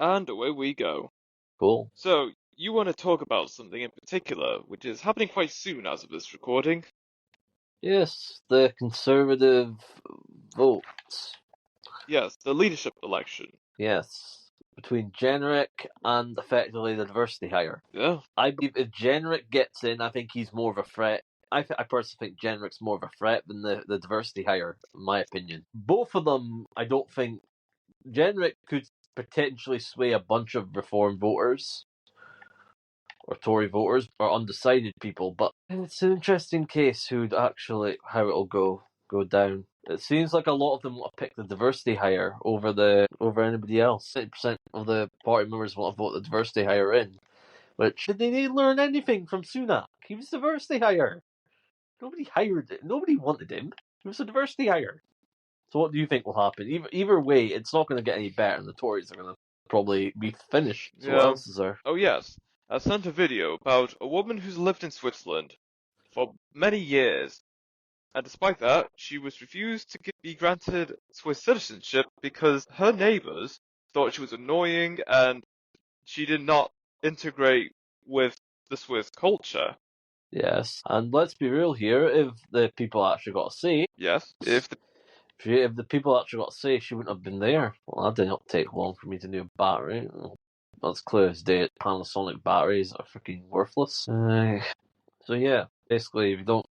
And away we go. Cool. So, you want to talk about something in particular, which is happening quite soon as of this recording. Yes, the Conservative vote. Yes, the leadership election. Yes, between Generic and effectively the diversity hire. Yeah. I believe if Generic gets in, I think he's more of a threat. I personally think Generic's more of a threat than the diversity hire, in my opinion. Both of them, I don't think. Generic could potentially sway a bunch of Reform voters or Tory voters or undecided people, but it's an interesting case how it'll go down. It seems like a lot of them want to pick the diversity hire over anybody else. 80% of the party members want to vote the diversity hire in. Which did they learn anything from Sunak? He was diversity hire. Nobody hired it. Nobody wanted him. He was a diversity hire. So what do you think will happen? Either way, it's not going to get any better, and the Tories are going to probably be finished. So what else is there? Oh yes, I sent a video about a woman who's lived in Switzerland for many years, and despite that, she was refused to be granted Swiss citizenship because her neighbors thought she was annoying and she did not integrate with the Swiss culture. Yes, and let's be real here. If the people actually got a say, Yes, if the people actually got a say, she wouldn't have been there. Well, that did not take long for me to do a battery. That's clear as day. Panasonic batteries are freaking worthless. So yeah, basically, if you don't,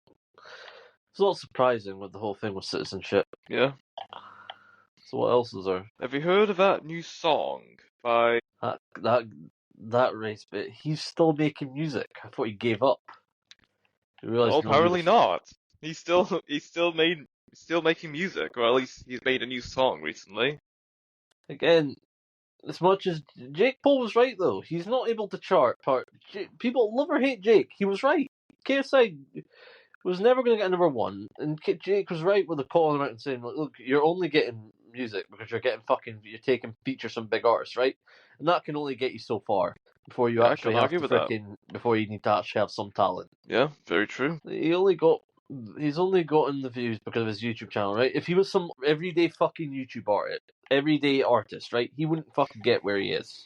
it's not surprising with the whole thing with citizenship. Yeah. So what else is there? Have you heard of that new song by That race bit? He's still making music. I thought he gave up. Well, apparently not. He's still making music, or at least he's made a new song recently. Again, as much as Jake Paul was right though, he's not able to chart. People love or hate Jake. He was right. KSI was never going to get a number one, and Jake was right with the calling him out and saying, "Look, you're only getting music because you're taking features from big artists, right? And that can only get you so far before you actually have to before you need to actually have some talent." Yeah, very true. He's only gotten the views because of his YouTube channel, right? If he was some everyday fucking everyday artist, right? He wouldn't fucking get where he is.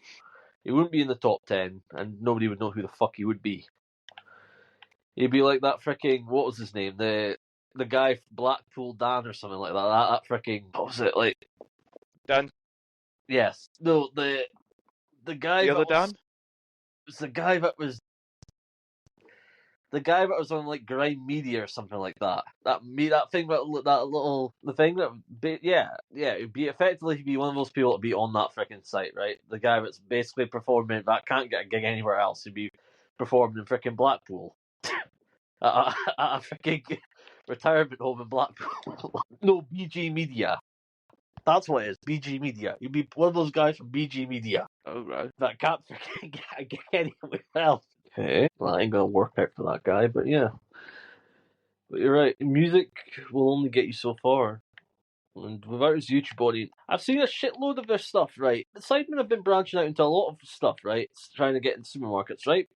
He wouldn't be in the top 10, and nobody would know who the fuck he would be. He'd be like that freaking, what was his name? The guy Blackpool Dan or something like that. That freaking, what was it like? Dan. Yes, no, the guy. The other Dan. It was the guy that was. The guy that was on like Grime Media or something like that. The thing it'd be effectively he'd be one of those people that'd be on that freaking site, right? The guy that's basically performing that can't get a gig anywhere else. He'd be performing in freaking Blackpool. at a freaking retirement home in Blackpool. No, BG Media. That's what it is, BG Media. You'd be one of those guys from BG Media. Oh, right. That can't freaking get anywhere else. Okay. Well, ain't gonna work out for that guy, but yeah. But you're right, music will only get you so far. And without his YouTube audience, I've seen a shitload of their stuff, right? The Sidemen have been branching out into a lot of stuff, right? Trying to get in supermarkets, right?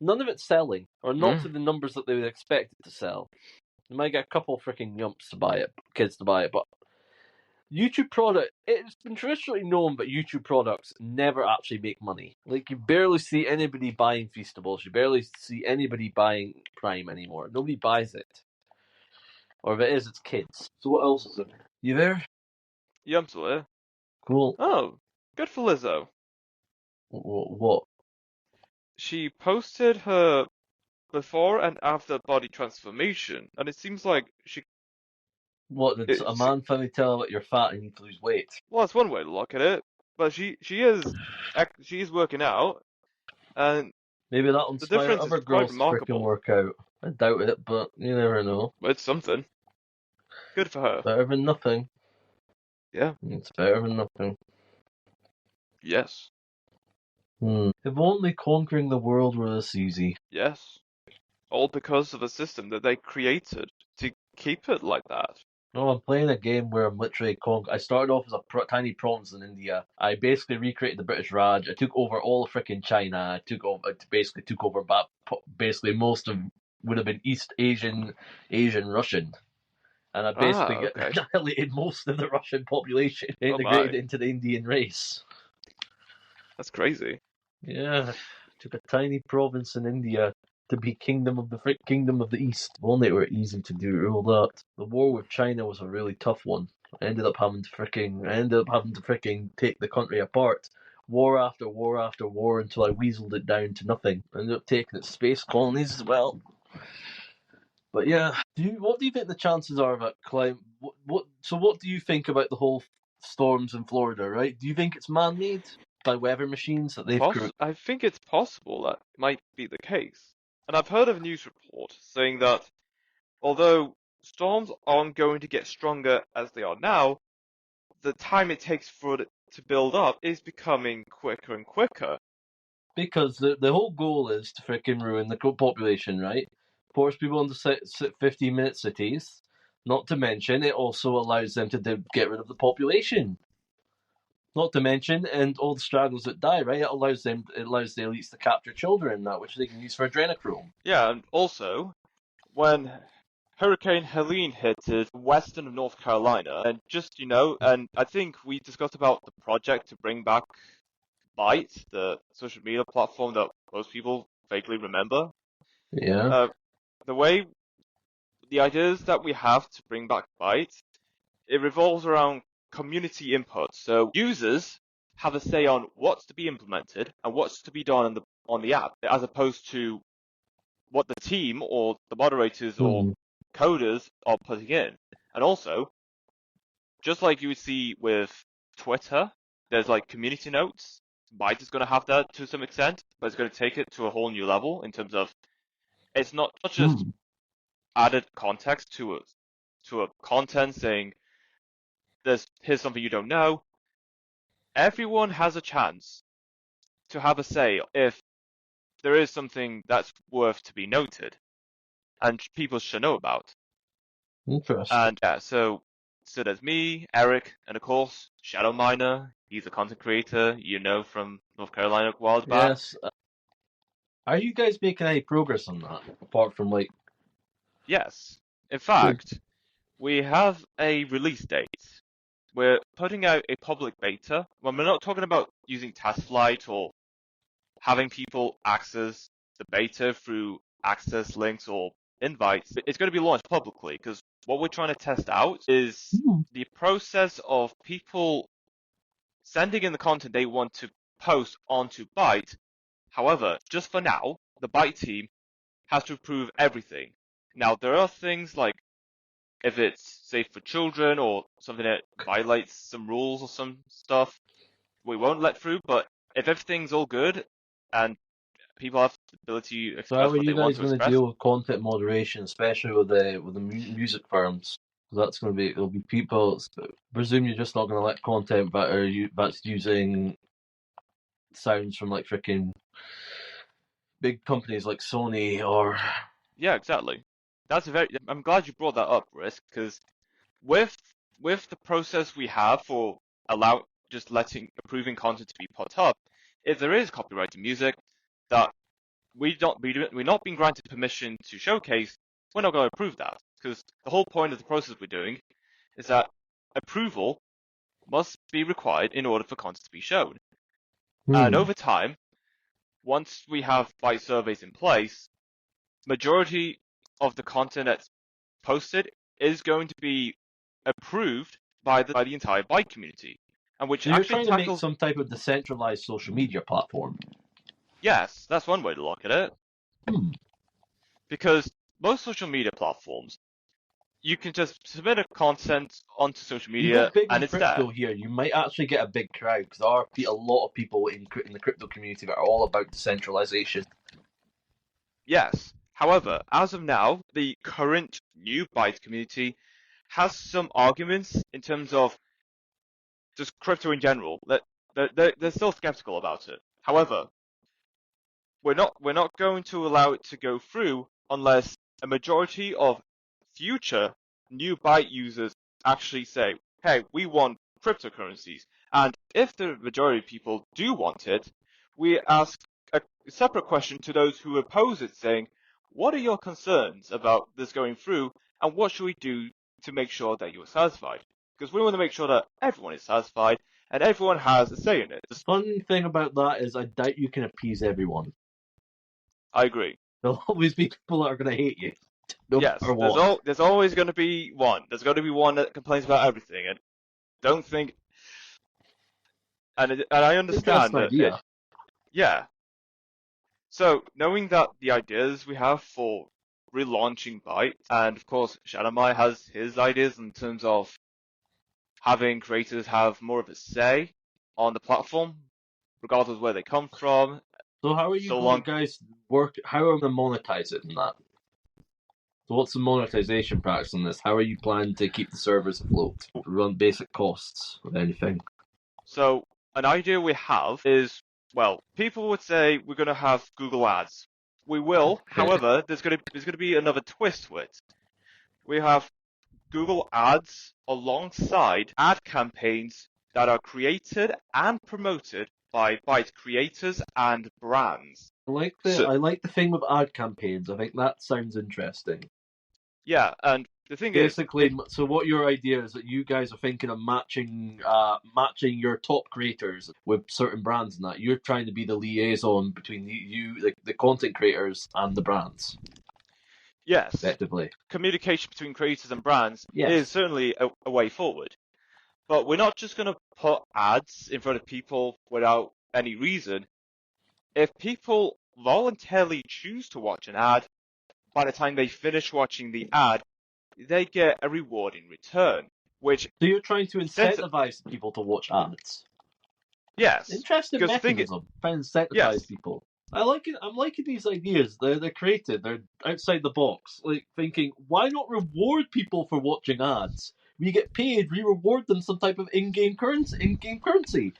None of it's selling, or not to the numbers that they would expect it to sell. They might get a couple freaking kids to buy it, but YouTube product, it's been traditionally known that YouTube products never actually make money. Like, you barely see anybody buying Feastables, you barely see anybody buying Prime anymore. Nobody buys it. Or if it is, it's kids. So what else is there? You there? Yeah, I'm still here. Cool. Oh, good for Lizzo. What? She posted her before and after body transformation, and it seems like she... What, did a man finally tell her that you're fat and you need to lose weight? Well, that's one way to look at it. But she is working out, and maybe that'll inspire other girls to freaking work out. I doubt it, but you never know. It's something. Good for her. Better than nothing. Yeah. It's better than nothing. Yes. If only conquering the world were this easy. Yes. All because of a system that they created to keep it like that. No, I'm playing a game where I'm literally I started off as a tiny province in India. I basically recreated the British Raj. I took over all of freaking China. I basically took over basically most of would have been East Asian Russian. And I basically annihilated most of the Russian population, integrated into the Indian race. That's crazy. Yeah, took a tiny province in India to be kingdom of the East. If only it were easy to do all that. The war with China was a really tough one. I ended up having to fricking take the country apart. War after war after war until I weaseled it down to nothing. I ended up taking its space colonies as well. But yeah, what do you think the chances are of a climate? What do you think about the whole storms in Florida? Right? Do you think it's man-made by weather machines that they've created? I think it's possible that might be the case. And I've heard of a news report saying that although storms aren't going to get stronger as they are now, the time it takes for it to build up is becoming quicker and quicker. Because the whole goal is to freaking ruin the population, right? Force people into 15-minute cities. Not to mention, it also allows them to get rid of the population. Not to mention, and all the stragglers that die, right? It allows the elites to capture children, that which they can use for adrenochrome. Yeah, and also, when Hurricane Helene hit western of North Carolina, and just, and I think we discussed about the project to bring back Byte, the social media platform that most people vaguely remember. Yeah. The way, the ideas that we have to bring back Byte, it revolves around community input. So users have a say on what's to be implemented and what's to be done on the app, as opposed to what the team or the moderators or coders are putting in. And also, just like you would see with Twitter, there's like community notes. Byte is going to have that to some extent, but it's going to take it to a whole new level in terms of it's not just added context to a content saying here's something you don't know. Everyone has a chance to have a say if there is something that's worth to be noted and people should know about. Interesting. And yeah, so there's me, Eric, and of course Shadow Miner. He's a content creator, from North Carolina a while back. Yes. Are you guys making any progress on that? Apart from like, Yes. In fact, we have a release date. We're putting out a public beta. When we're not talking about using test flight or having people access the beta through access links or invites, it's going to be launched publicly because what we're trying to test out is the process of people sending in the content they want to post onto Byte. However, just for now, the Byte team has to approve everything. Now, there are things like if it's safe for children or something that violates some rules or some stuff, we won't let through. But if everything's all good and people have the ability to so how express are what they you want guys to going to express, deal with content moderation, especially with the music firms? That's going to be it'll be people. Presume you're just not going to let content that's using sounds from like freaking big companies like Sony or yeah, exactly. I'm glad you brought that up, Risk, because with the process we have for just approving content to be put up, if there is copyrighted music that we're not being granted permission to showcase, we're not going to approve that because the whole point of the process we're doing is that approval must be required in order for content to be shown. And over time, once we have Byte surveys in place, majority of the content that's posted is going to be approved by the entire Byte community, and which So you're actually trying to make tackles. some type of decentralized social media platform. Yes, that's one way to look at it. Because most social media platforms, you can just submit a content onto social You go media big and in it's there. crypto here, you might actually get a big crowd because there are a lot of people in the crypto community that are all about decentralization. Yes. However, as of now, the current new Byte community has some arguments in terms of just crypto in general. That they're still skeptical about it. However, we're not going to allow it to go through unless a majority of future new Byte users actually say, "Hey, we want cryptocurrencies." And if the majority of people do want it, we ask a separate question to those who oppose it, saying, "What are your concerns about this going through, and what should we do to make sure that you're satisfied?" Because we want to make sure that everyone is satisfied and everyone has a say in it. Fun thing about that is I doubt you can appease everyone. I agree. There'll always be people that are going to hate you, no Yes, matter what. there's always going to be one. There's going to be one that complains about everything, and don't think. And I understand Interesting that. idea. Yeah. So knowing that the ideas we have for relaunching Byte, and of course Shadowmai has his ideas in terms of having creators have more of a say on the platform, regardless of where they come from. So how are you So going, long. guys? How are we going to monetize it in that? So what's the monetization practice on this? How are you planning to keep the servers afloat? Run basic costs of anything? So an idea we have is, well, people would say we're going to have Google Ads. We will, Okay. however, there's going to be another twist to it. We have Google Ads alongside ad campaigns that are created and promoted by Byte creators and brands. I like the thing with ad campaigns. I think that sounds interesting. Yeah, and the thing is, Basically, so what your idea is that you guys are thinking of matching your top creators with certain brands and that. You're trying to be the liaison between the content creators, and the brands, yes, effectively. communication between creators and brands is Yes. certainly a way forward. But we're not just going to put ads in front of people without any reason. If people voluntarily choose to watch an ad, by the time they finish watching the ad, they get a reward in return, which So you're trying to sends. incentivize people to watch ads. Yes, Interesting because the thing is, mechanism. Trying to incentivize yes, people. I like it. I'm liking these ideas. They're creative. They're outside the box. Like thinking, why not reward people for watching ads? We get paid. We reward them some type of in-game currency.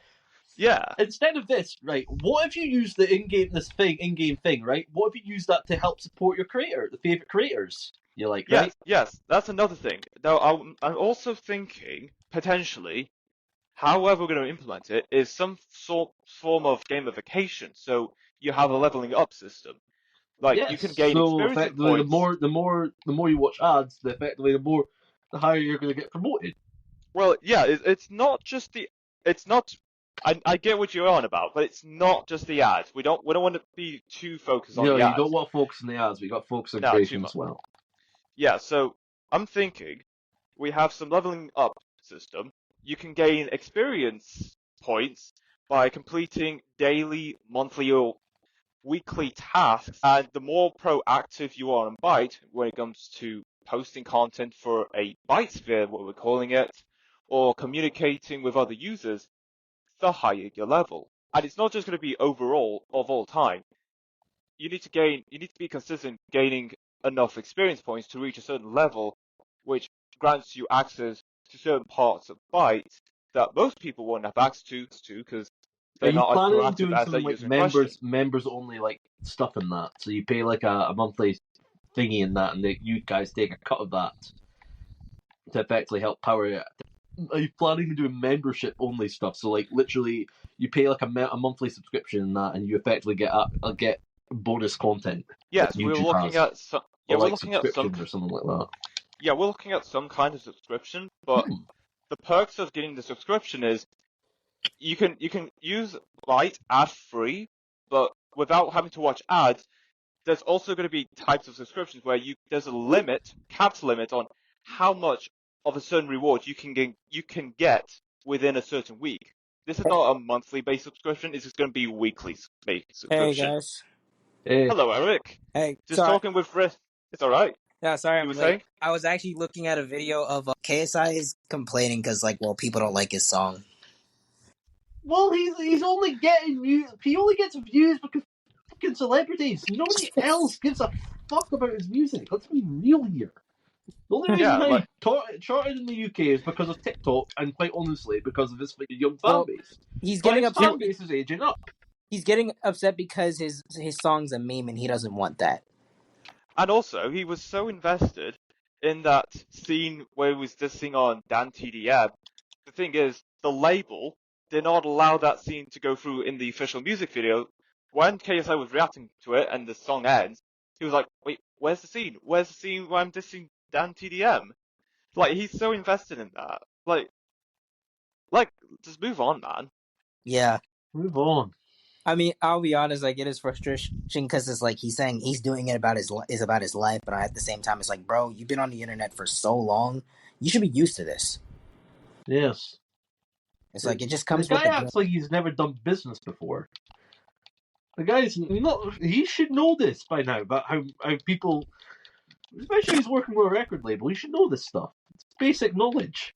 yeah, Instead of this, right? What if you use the in-game thing, right? What if you use that to help support your the favorite creators you like, right? yes, that's another thing. Though I'm also thinking potentially, however we're going to implement it, is some form of gamification. So you have a leveling up system. Like you Yes. can gain So experience effectively, points. the more you watch ads, the higher you're going to get promoted. Well, yeah, it's not just it's not. I get what you're on about, but it's not just the ads. We don't want to be too focused on the You don't ads. want to focus on the ads, but you got to focus on No, too creation much. as well. Yeah, so I'm thinking we have some leveling up system. You can gain experience points by completing daily, monthly, or weekly tasks, and the more proactive you are on Byte when it comes to posting content for a Byte sphere, what we're calling it, or communicating with other users, the higher your level. And it's not just going to be overall of all time. You need to be consistent gaining enough experience points to reach a certain level, which grants you access to certain parts of Byte that most people won't have access to because Are they're you not as planning on proactive doing as some that like user in question. members only like stuff in that? So you pay like a monthly thingy in that, and you guys take a cut of that to effectively help power it. Are you planning on doing membership only stuff? So like literally, you pay like a monthly subscription in that, and you effectively get bonus content that Yes, we're YouTube looking has, at some. Yeah, or we're like looking at some. subscriptions or something like that. Yeah, we're looking at some kind of subscription, but the perks of getting the subscription is you can use Byte ad free, but without having to watch ads. There's also going to be types of subscriptions where there's a limit, capped limit on how much of a certain reward you can get within a certain week. This is not a monthly based subscription. It's just going to be weekly based Hey subscription. guys. Eh, Hello, Eric. Hey, Just sorry. talking with Rick. It's all right. Yeah, sorry You I'm were late. saying? I was actually looking at a video of KSI is complaining because, like, well, people don't like his song. well, he's only getting views. He only gets views because fucking celebrities. Nobody else gives a fuck about his music. Let's be real here. The only reason Yeah, why like he charted in the UK is because of TikTok, and quite honestly, because of his fucking young fan Well, base. he's But getting his upset. fan base is aging up. He's getting upset because his song's a meme and he doesn't want that. and also he was so invested in that scene where he was dissing on Dan TDM. The thing is, the label did not allow that scene to go through in the official music video. When KSI was reacting to it and the song ends, he was like, wait, where's the scene? Where's the scene where I'm dissing Dan TDM? Like, he's so invested in that. Like, Like, just move on, man. Yeah. Move on. I mean, I'll be honest. I get his frustration because it's like he's saying he's doing it about his life, but at the same time, it's like, bro, you've been on the internet for so long, you should be used to this. Yes. It's like it just The comes with guy the acts like he's never done business before. The guy's not. He should know this by now about how people, especially if he's working with a record label, he should know this stuff. It's basic knowledge.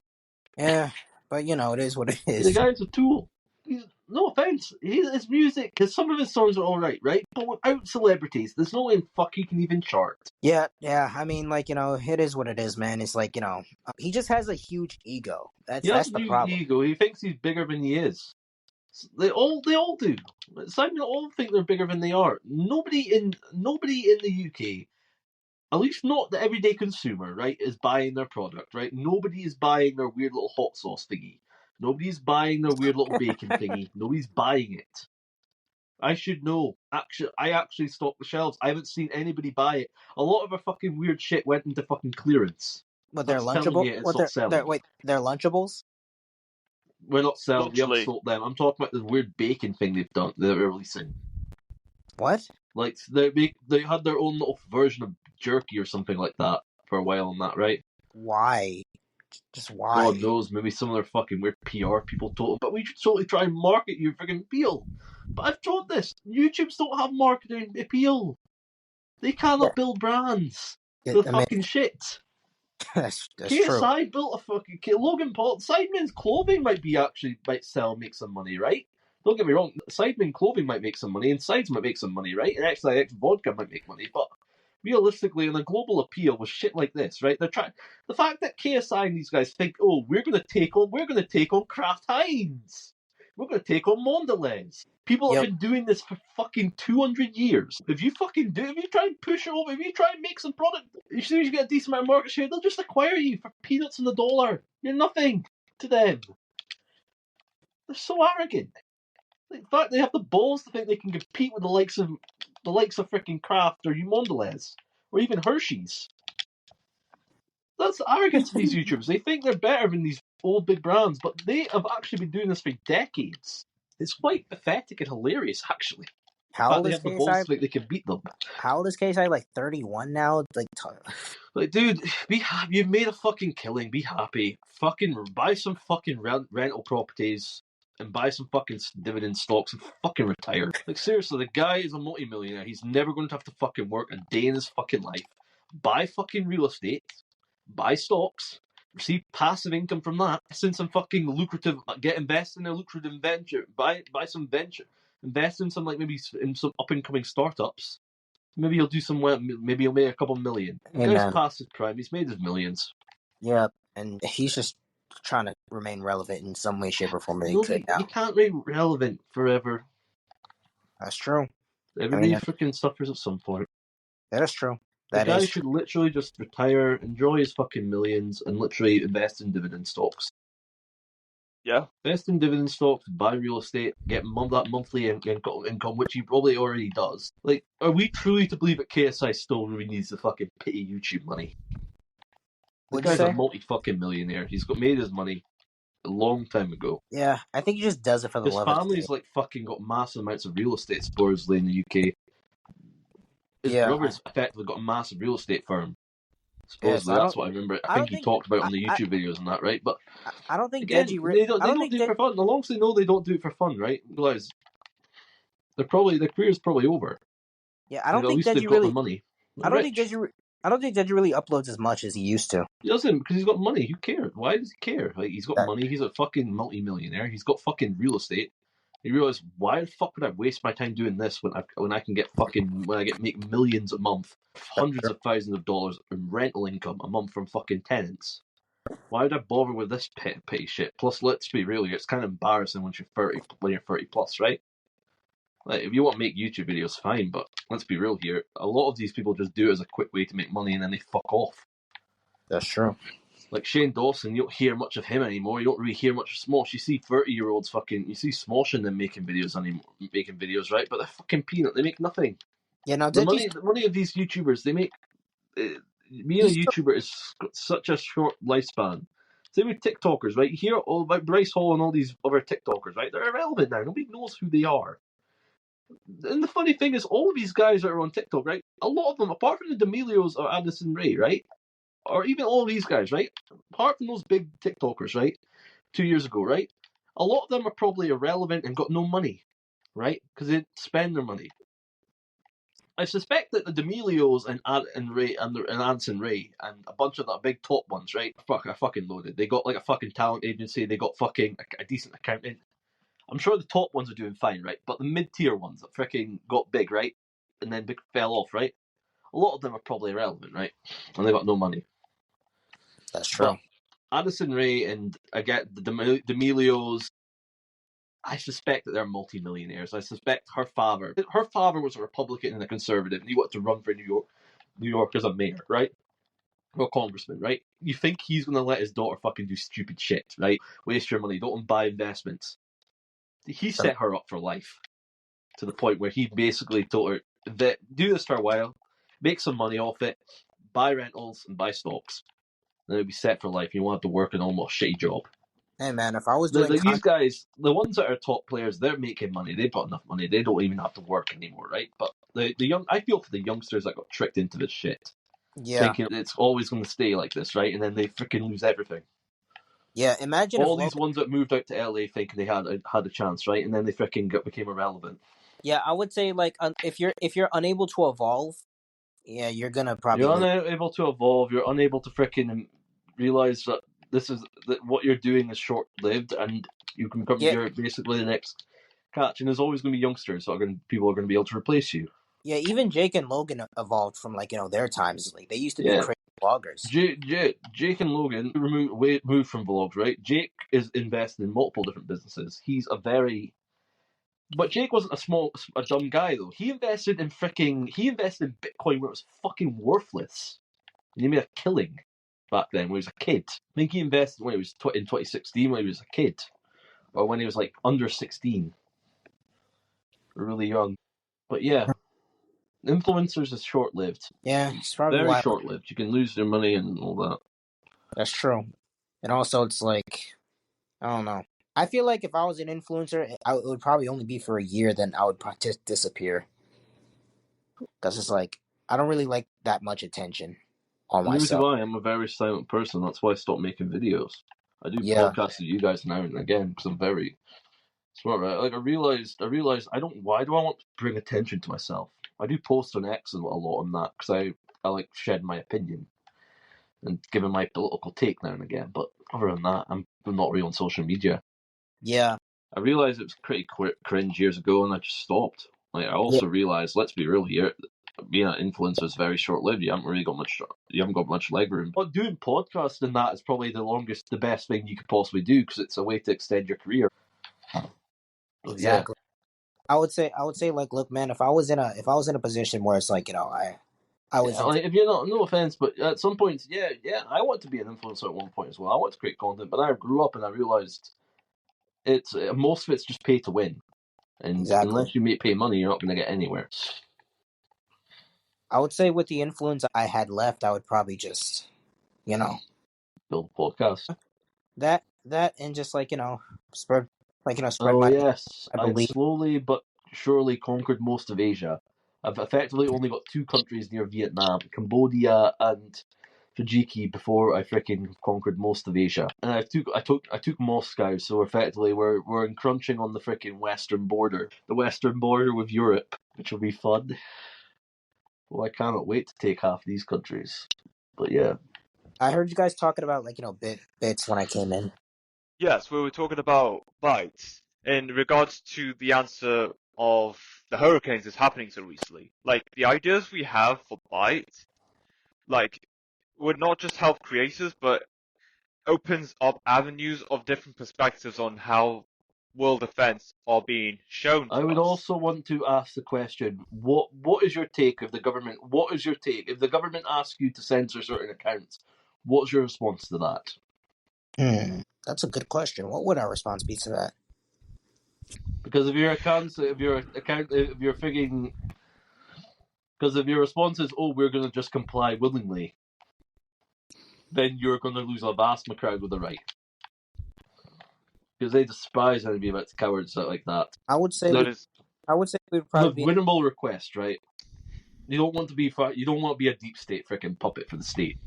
Yeah, but it is what it The is. guy's a tool. No offense. His music, some of his songs are all right, right? But without celebrities, there's no way in fuck he can even chart. Yeah. I mean, it is what it is, man. It's like he just has a huge ego. That's the problem. Ego. He thinks he's bigger than he is. They all do. Simon all think they're bigger than they are. Nobody in the UK, at least not the everyday consumer, right, is buying their product, right? Nobody is buying their weird little hot sauce thingy. Nobody's buying their weird little bacon thingy. Nobody's buying it. I should know. I actually stock the shelves. I haven't seen anybody buy it. A lot of our fucking weird shit went into fucking clearance. But they're That's telling lunchable. you it's not selling. They're lunchables. We're not selling. We haven't Literally. sold them. I'm talking about the weird bacon thing they've done. They're releasing. What? Like they had their own little version of jerky or something like that for a while on that, right? Why? Just why? God knows, maybe some of their fucking weird PR people told them, but we should totally try and market your freaking appeal. But I've told this, YouTubes don't have marketing appeal. They cannot build brands. They're fucking shit. That's KSI true. built a fucking Logan Paul. Sidemen's clothing might sell, make some money, right? Don't get me wrong. Sidemen clothing might make some money, and Sides might make some money, right? And XIX vodka might make money, but realistically, on a global appeal with shit like this, right? They're trying. The fact that KSI and these guys think, oh, we're going to take on Kraft Heinz. We're going to take on Mondelez. People have been doing this for fucking 200 years. If you try and push it over, if you try and make some product, as soon as you get a decent amount of market share, they'll just acquire you for peanuts on the dollar. You're nothing to them. They're so arrogant. In fact, they have the balls to think they can compete with the likes of freaking Kraft or Mondelez or even Hershey's. That's the arrogance of these YouTubers. They think they're better than these old big brands, but they have actually been doing this for decades. It's quite pathetic and hilarious, actually. How old they is have the balls to KSI? think they can beat them. How old is KSI? Like 31 now? Like, dude, be happy. You've made a fucking killing. Be happy. Fucking buy some fucking rental properties and buy some fucking dividend stocks and fucking retire. Like, seriously, the guy is a multi-millionaire. He's never going to have to fucking work a day in his fucking life. Buy fucking real estate. Buy stocks. Receive passive income from that. Invest in a lucrative venture. Buy some venture. Invest in some, like, maybe in some up-and-coming startups. Maybe he'll do some well. Maybe he'll make a couple million. The guy's past his prime. He's made his millions. Yeah, and he's just trying to remain relevant in some way, shape, or form. You can't remain relevant forever. That's true. Everybody freaking suffers at some point. That is true. The guy should literally just retire, enjoy his fucking millions, and literally invest in dividend stocks. Yeah. Invest in dividend stocks, buy real estate, get that monthly income, which he probably already does. Like, are we truly to believe that KSI still really needs the fucking pity YouTube money? The guy's a multi-fucking millionaire. He's made his money a long time ago. Yeah, I think he just does it for the love of it. His family's like fucking got massive amounts of real estate supposedly in the UK. His brother's effectively got a massive real estate firm. Supposedly, that's what I remember. I think he talked about on the YouTube videos and that, right? But I don't think again, they don't do it for fun. As long as they know they don't do it for fun, right? Realize their career's probably over. Yeah, I don't think Deji really. Money. I don't think Deji really uploads as much as he used to. He doesn't, because he's got money. Who cares? Why does he care? Like, he's got money. He's a fucking multi-millionaire. He's got fucking real estate. He realized, why the fuck would I waste my time doing this when I can get make millions a month, hundreds of thousands of dollars in rental income a month from fucking tenants? Why would I bother with this petty shit? Plus, let's be real here, it's kind of embarrassing when you're 30 plus, right? Like, if you want to make YouTube videos, fine, but let's be real here. A lot of these people just do it as a quick way to make money and then they fuck off. That's true. Like Shane Dawson, you don't hear much of him anymore. You don't really hear much of Smosh. You see 30-year-olds you see Smosh and them making videos, right? But they're fucking peanut. They make nothing. Yeah, no, the money of these YouTubers, they make. Being a YouTuber is such a short lifespan. Same with TikTokers, right? You hear all about Bryce Hall and all these other TikTokers, right? They're irrelevant now. Nobody knows who they are. And the funny thing is, all of these guys that are on TikTok, right? A lot of them, apart from the D'Amelios or Addison Rae, right? Or even all of these guys, right? Apart from those big TikTokers, right? 2 years ago, right? A lot of them are probably irrelevant and got no money, right? Because they didn't spend their money. I suspect that the D'Amelios and Ray and Addison Rae and a bunch of the big top ones, right? Are fucking loaded. They got like a fucking talent agency. They got fucking a decent accountant. I'm sure the top ones are doing fine, right? But the mid-tier ones that freaking got big, right? And then fell off, right? A lot of them are probably irrelevant, right? And they got no money. That's true. But Addison Rae and I get the D'Amelios, I suspect that they're multi-millionaires. I suspect her father was a Republican and a conservative, and he wanted to run for New York as a mayor, right? Or congressman, right? You think he's going to let his daughter fucking do stupid shit, right? Waste your money, don't buy investments. He set her up for life to the point where he basically told her that do this for a while, make some money off it, buy rentals and buy stocks. Then it'll be set for life. You won't have to work an almost shitty job. Hey man, if I was doing These guys, the ones that are top players, they're making money. They've got enough money. They don't even have to work anymore, right? But the young, I feel for the youngsters that got tricked into this shit, thinking it's always going to stay like this, right? And then they freaking lose everything. Yeah, imagine all these ones that moved out to LA thinking they had a chance, right? And then they freaking became irrelevant. Yeah, I would say like if you're unable to evolve, yeah, you're gonna probably. You're unable to evolve. You're unable to freaking realize that that what you're doing is short lived, and you can become you're basically the next catch. And there's always going to be youngsters that people are going to be able to replace you. Yeah, even Jake and Logan evolved from like their times. Like they used to be crazy vloggers. Jake and Logan moved from vlogs, right? Jake is invested in multiple different businesses. But Jake wasn't a dumb guy though. He invested in Bitcoin where it was fucking worthless. And he made a killing back then when he was a kid. I think he invested when he was in 2016 when he was a kid, or when he was like under 16, really young. But yeah, influencers is short lived. Yeah, it's probably very short lived. You can lose your money and all that. That's true. And also, it's like I don't know. I feel like if I was an influencer, it would probably only be for a year. Then I would probably just disappear. Because it's like I don't really like that much attention on myself. Why I'm a very silent person. That's why I stopped making videos. I do podcasts with you guys now and again because I'm very smart. Right? Like I realized why do I want to bring attention to myself? I do post on X a lot on that because I like shed my opinion and giving my political take now and again. But other than that, I'm not really on social media. Yeah. I realized it was pretty cringe years ago, and I just stopped. Like I also realized, let's be real here, being an influencer is very short lived. You haven't got much leg room. But doing podcasts and that is probably the best thing you could possibly do because it's a way to extend your career. Exactly. Yeah. I would say like, look, man, if I was in a position where it's like I was like, if you're not, no offense, but at some points, I want to be an influencer at one point as well. I want to create content, but I grew up and I realized it's most of it's just pay to win, and unless you pay money, you're not going to get anywhere. I would say with the influence I had left, I would probably just, build a podcast. That and just like spread Oh yes, I've slowly but surely conquered most of Asia. I've effectively only got 2 countries near Vietnam, Cambodia and Fujiki, before I freaking conquered most of Asia. And I took Moscow, so effectively we're encroaching on the freaking western border. The western border with Europe, which will be fun. Well, I cannot wait to take half these countries. But yeah. I heard you guys talking about bits when I came in. Yes, we were talking about Byte in regards to the answer of the hurricanes that's happening so recently. Like, the ideas we have for Byte, like, would not just help creators, but opens up avenues of different perspectives on how world events are being shown to us. I would also want to ask the question, what is your take if the government asks you to censor certain accounts, what's your response to that? That's a good question. What would our response be to that? Because if your response is, oh, we're going to just comply willingly, then you're going to lose a vast crowd with the right. Because they despise anybody about cowards like that. I would say That is, we would It's a probably be. winnable request, right? You don't want to be a deep state freaking puppet for the state.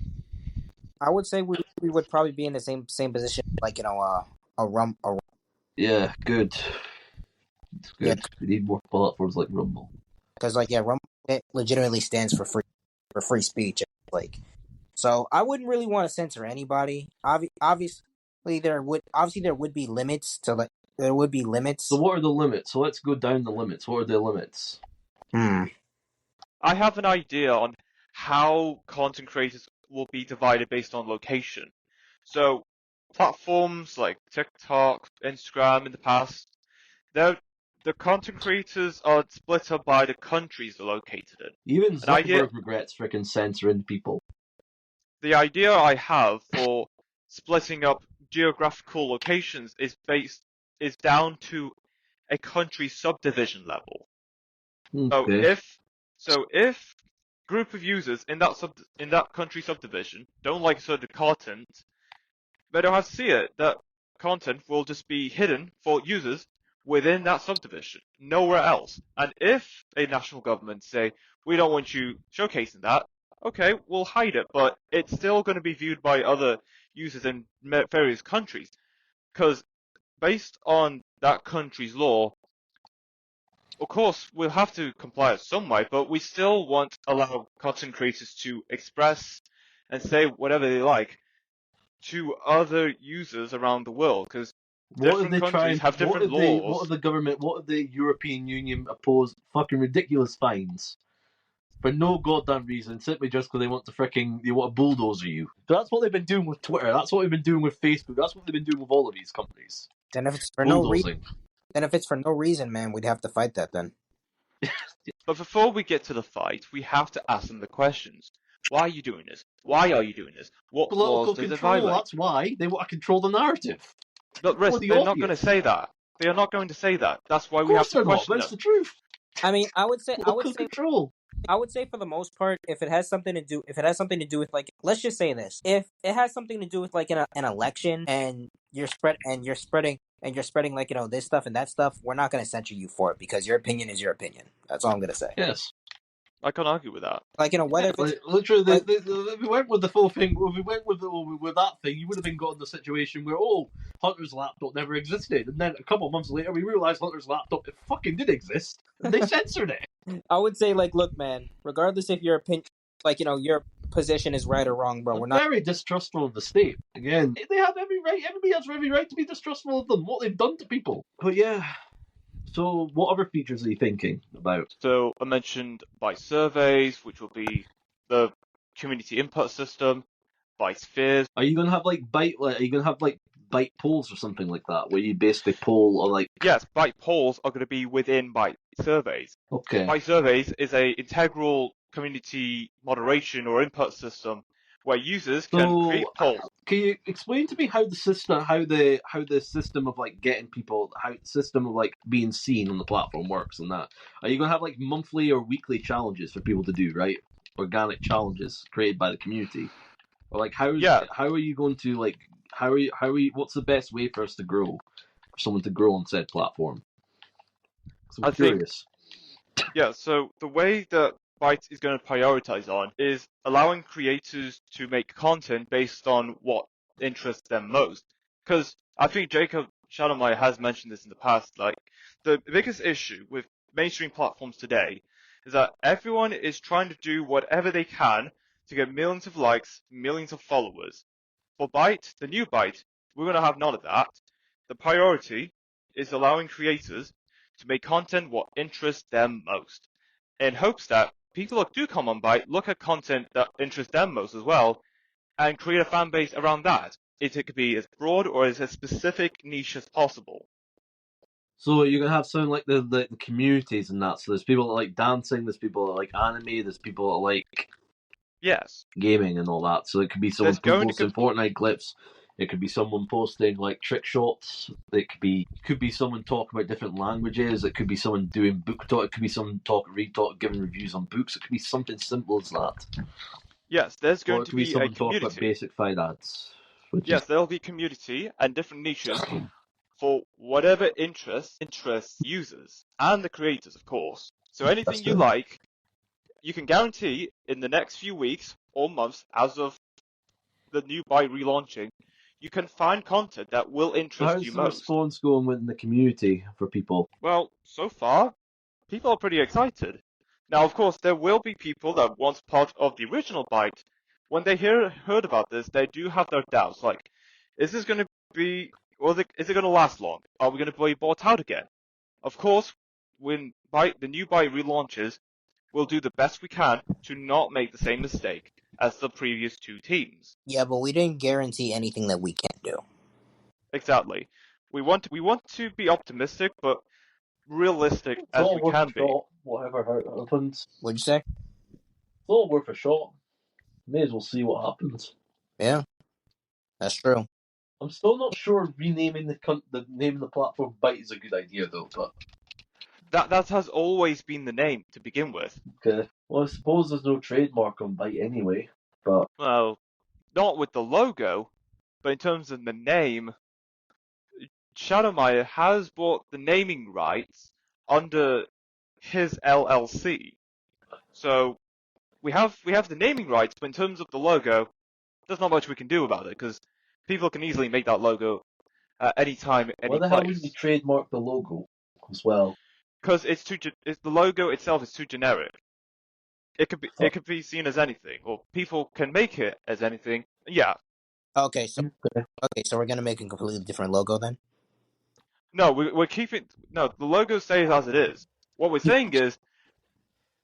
I would say we would probably be in the same position, like Yeah, good. It's Yeah. good. We need more platforms like Rumble. because Rumble it legitimately stands for free speech. Like, so I wouldn't really want to censor anybody. Obviously, there would be limits to like there would be limits. So what are the limits? So let's go down the limits. What are the limits? I have an idea on how content creators will be divided based on location. So, platforms like TikTok, Instagram in the past, the content creators are split up by the countries they're located in. Even Zuckerberg regrets freaking censoring people. The idea I have for splitting up geographical locations is down to a country subdivision level. Okay. So if group of users in that country subdivision don't like certain content, they don't have to see it. That content will just be hidden for users within that subdivision, nowhere else. And if a national government say, we don't want you showcasing that, okay, we'll hide it, but it's still going to be viewed by other users in various countries. Because based on that country's law, of course, we'll have to comply in some way, but we still want to allow content creators to express and say whatever they like to other users around the world, because different countries have different laws. What if the European Union oppose fucking ridiculous fines for no goddamn reason, simply just because they want to bulldozer you? So that's what they've been doing with Twitter. That's what they've been doing with Facebook. That's what they've been doing with all of these companies. Then if it's for no reason, man, we'd have to fight that then. But before we get to the fight, we have to ask them the questions. Why are you doing this? Why are you doing this? What laws does it violate? That's why they want to control the narrative. But Riz, they're not going to say that. They are not going to say that. That's why we have to question them. That's the truth. I mean, I would say control. I would say for the most part, if it has something to do with like, let's just say this, if it has something to do with like an election and you're spreading like this stuff and that stuff, we're not going to censor you for it because your opinion is your opinion. That's all I'm going to say. Yes. I can't argue with that. Like whether literally, if we went with the full thing, if we went with that thing, you would have been got in the situation where Hunter's laptop never existed, and then a couple of months later we realized Hunter's laptop fucking did exist, and they censored it. I would say like, look, man, regardless if your opinion, your position is right or wrong, bro, we're not very distrustful of the state. Again, they have every right. Everybody has every right to be distrustful of them. What they've done to people. But yeah. So, what other features are you thinking about? So, I mentioned Byte surveys, which will be the community input system, Byte spheres. Are you going to have Byte polls or something like that, where you basically poll or like? Yes, Byte polls are going to be within Byte surveys. Okay. Byte surveys is a integral community moderation or input system where users can create polls. Can you explain to me how the system of like getting people, how the system of like being seen on the platform works and that? Are you gonna have like monthly or weekly challenges for people to do, right? Organic challenges created by the community, or like how are you going to like what's the best way for us to grow, for someone to grow on said platform? I'm curious. So the way that Byte is going to prioritize on is allowing creators to make content based on what interests them most. Because I think Jacob Shadowmeyer has mentioned this in the past, like, the biggest issue with mainstream platforms today is that everyone is trying to do whatever they can to get millions of likes, millions of followers. For Byte, the new Byte, we're going to have none of that. The priority is allowing creators to make content what interests them most, in hopes that people that do come on Byte look at content that interests them most as well, and create a fan base around that. It could be as broad or as specific niche as possible. So you're gonna have something like the communities and that. So there's people that like dancing, there's people that like anime, there's people that like gaming and all that. So it could be someone posting Fortnite clips. It could be someone posting like trick shots. It could be someone talking about different languages. It could be someone doing book talk. It could be someone giving reviews on books. It could be something simple as that. Yes, there's Or going it to could be be a someone talking about community. basic finance. Which Yes, there'll be community and different niches for whatever interests users and the creators, of course. So anything you good. like, you can guarantee in the next few weeks or months, as of the new Byte relaunching, you can find content that will interest How's you the most. response going within the community for people? Well, so far, people are pretty excited. Now, of course, there will be people that once part of the original Byte, when they heard about this, they do have their doubts. Like, is this going to be, or is it going to last long? Are we going to be bought out again? Of course, when the new Byte relaunches, we'll do the best we can to not make the same mistake as the previous two teams. Yeah, but we didn't guarantee anything that we can't do. Exactly. We want to be optimistic, but realistic It's as all we worth a can be. shot, whatever happens. What'd you say? It's all worth a shot. May as well see what happens. Yeah, that's true. I'm still not sure renaming the name of the platform Byte is a good idea though, but That has always been the name to begin with. okay. Well, I suppose there's no trademark on Byte anyway, but Well, not with the logo, but in terms of the name, Shadowmeyer has bought the naming rights under his LLC. So we have the naming rights, but in terms of the logo, there's not much we can do about it because people can easily make that logo at any time, why any the hell wouldn't you place. trademark the logo as well? Because the logo itself is too generic. It Fuck. could be seen as anything, or people can make it as anything. Yeah. Okay, so we're gonna make a completely different logo then. No, we're keeping no. The logo stays as it is. What we're saying is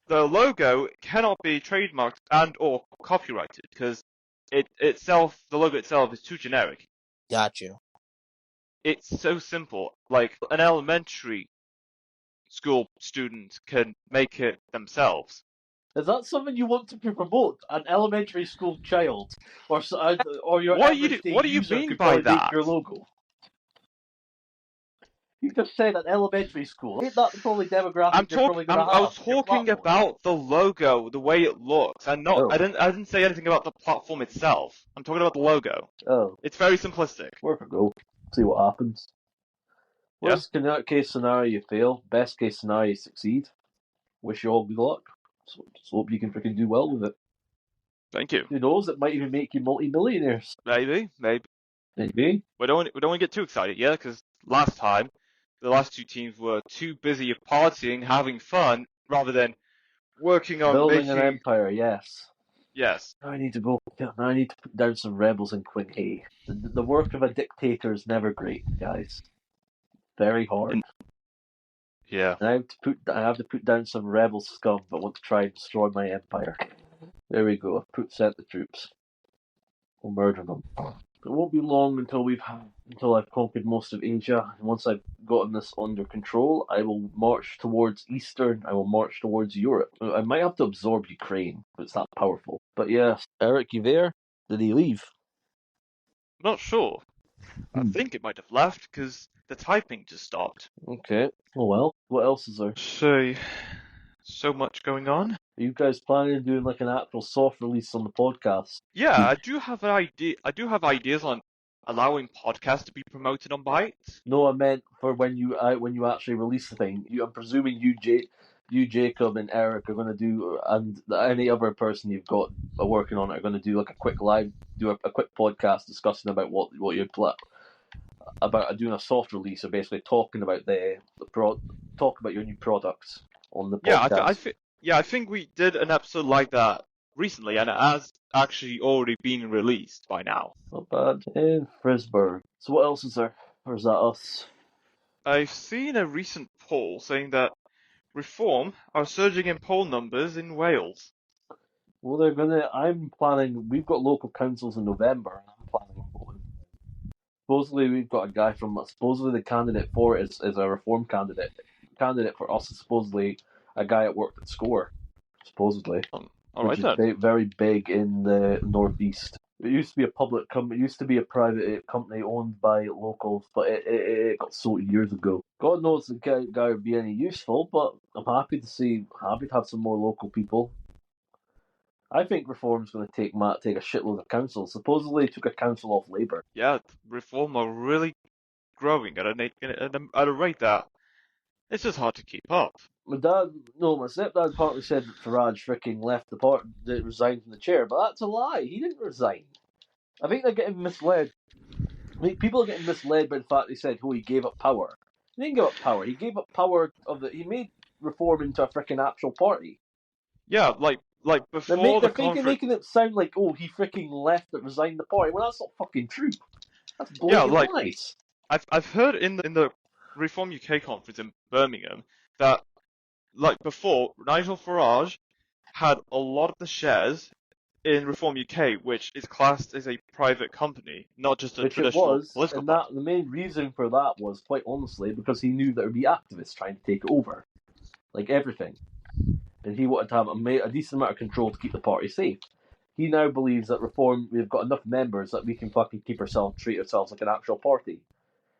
the logo cannot be trademarked and or copyrighted because the logo itself is too generic. Got you. It's so simple. Like an elementary school student can make it themselves. Is that something you want to promote? An elementary school child, or your What average day do you user mean could by probably make that? your logo? You just said an elementary school. Ain't that the probably demographic you're probably going to I was have? Your talking platform. about the logo, the way it looks, and not. Oh. I didn't say anything about the platform itself. I'm talking about the logo. Oh, It's very simplistic. worth a go. See what happens. Yeah. Worst case scenario, you fail. Best case scenario, you succeed. Wish you all good luck. So, just hope you can freaking do well with it. Thank you. Who knows? It might even make you multi-millionaires. Maybe. Maybe. We don't want to get too excited, yeah, because last time the last two teams were too busy partying, having fun, rather than working on Building an making. empire, yes. Yes. Now I need to go. Now I need to put down some rebels in Quinhay. The work of a dictator is never great, guys. Very hard. Yeah. I have to put down some rebel scum that want to try and destroy my empire. There we go. I've sent the troops. We'll murder them. It won't be long until I've conquered most of Asia. And once I've gotten this under control, I will march towards Eastern. I will march towards Europe. I might have to absorb Ukraine, but it's that powerful. But yes, Eric, you there? Did he leave? I'm not sure. I think it might have left because the typing just stopped. Okay. Oh well. What else is there? So much going on. Are you guys planning on doing like an actual soft release on the podcast? Yeah, I do have an idea. I do have ideas on allowing podcasts to be promoted on Byte. No, I meant for when you actually release the thing. I'm presuming you, Jacob, and Eric are going to do, and any other person you've got working on it are going to do like a quick a quick podcast discussing about what you're about doing a soft release, or basically talking about talk about your new products on the podcast. I think we did an episode like that recently, and it has actually already been released by now. Not bad. In Frisburg. So what else is there? Or is that us? I've seen a recent poll saying that Reform are surging in poll numbers in Wales. Well, I'm planning. We've got local councils in November, and I'm planning on voting. Supposedly, we've got a guy from. Supposedly, the candidate for it is a Reform candidate. Candidate for us is supposedly a guy that worked at Score. Supposedly, Alright then. is very big in the northeast. It used to be a public company. It used to be a private company owned by locals, but it got sold years ago. God knows the guy would be any useful, but I'm happy to have some more local people. I think reform's going to take a shitload of councils. Supposedly, it took a council off Labour. Yeah, Reform are really growing at a rate that it's just hard to keep up. My stepdad partly said that Farage freaking left the party, that resigned from the chair, but that's a lie. He didn't resign. I think they're getting misled. I mean, people are getting misled by the fact they said, "Oh, he gave up power." He didn't give up power. He gave up power He made Reform into a freaking actual party. Yeah, like before the conference. Making it sound like, oh, he freaking left and resigned the party. Well, that's not fucking true. That's Yeah, blatant lies. I've heard in the Reform UK conference in Birmingham that like before Nigel Farage had a lot of the shares in Reform UK, which is classed as a private company, not just a Which it traditional was, political and party. the main reason for that was, quite honestly, because he knew there would be activists trying to take it over, like everything, and he wanted to have a decent amount of control to keep the party safe. He now believes that Reform, we've got enough members that we can fucking treat ourselves like an actual party.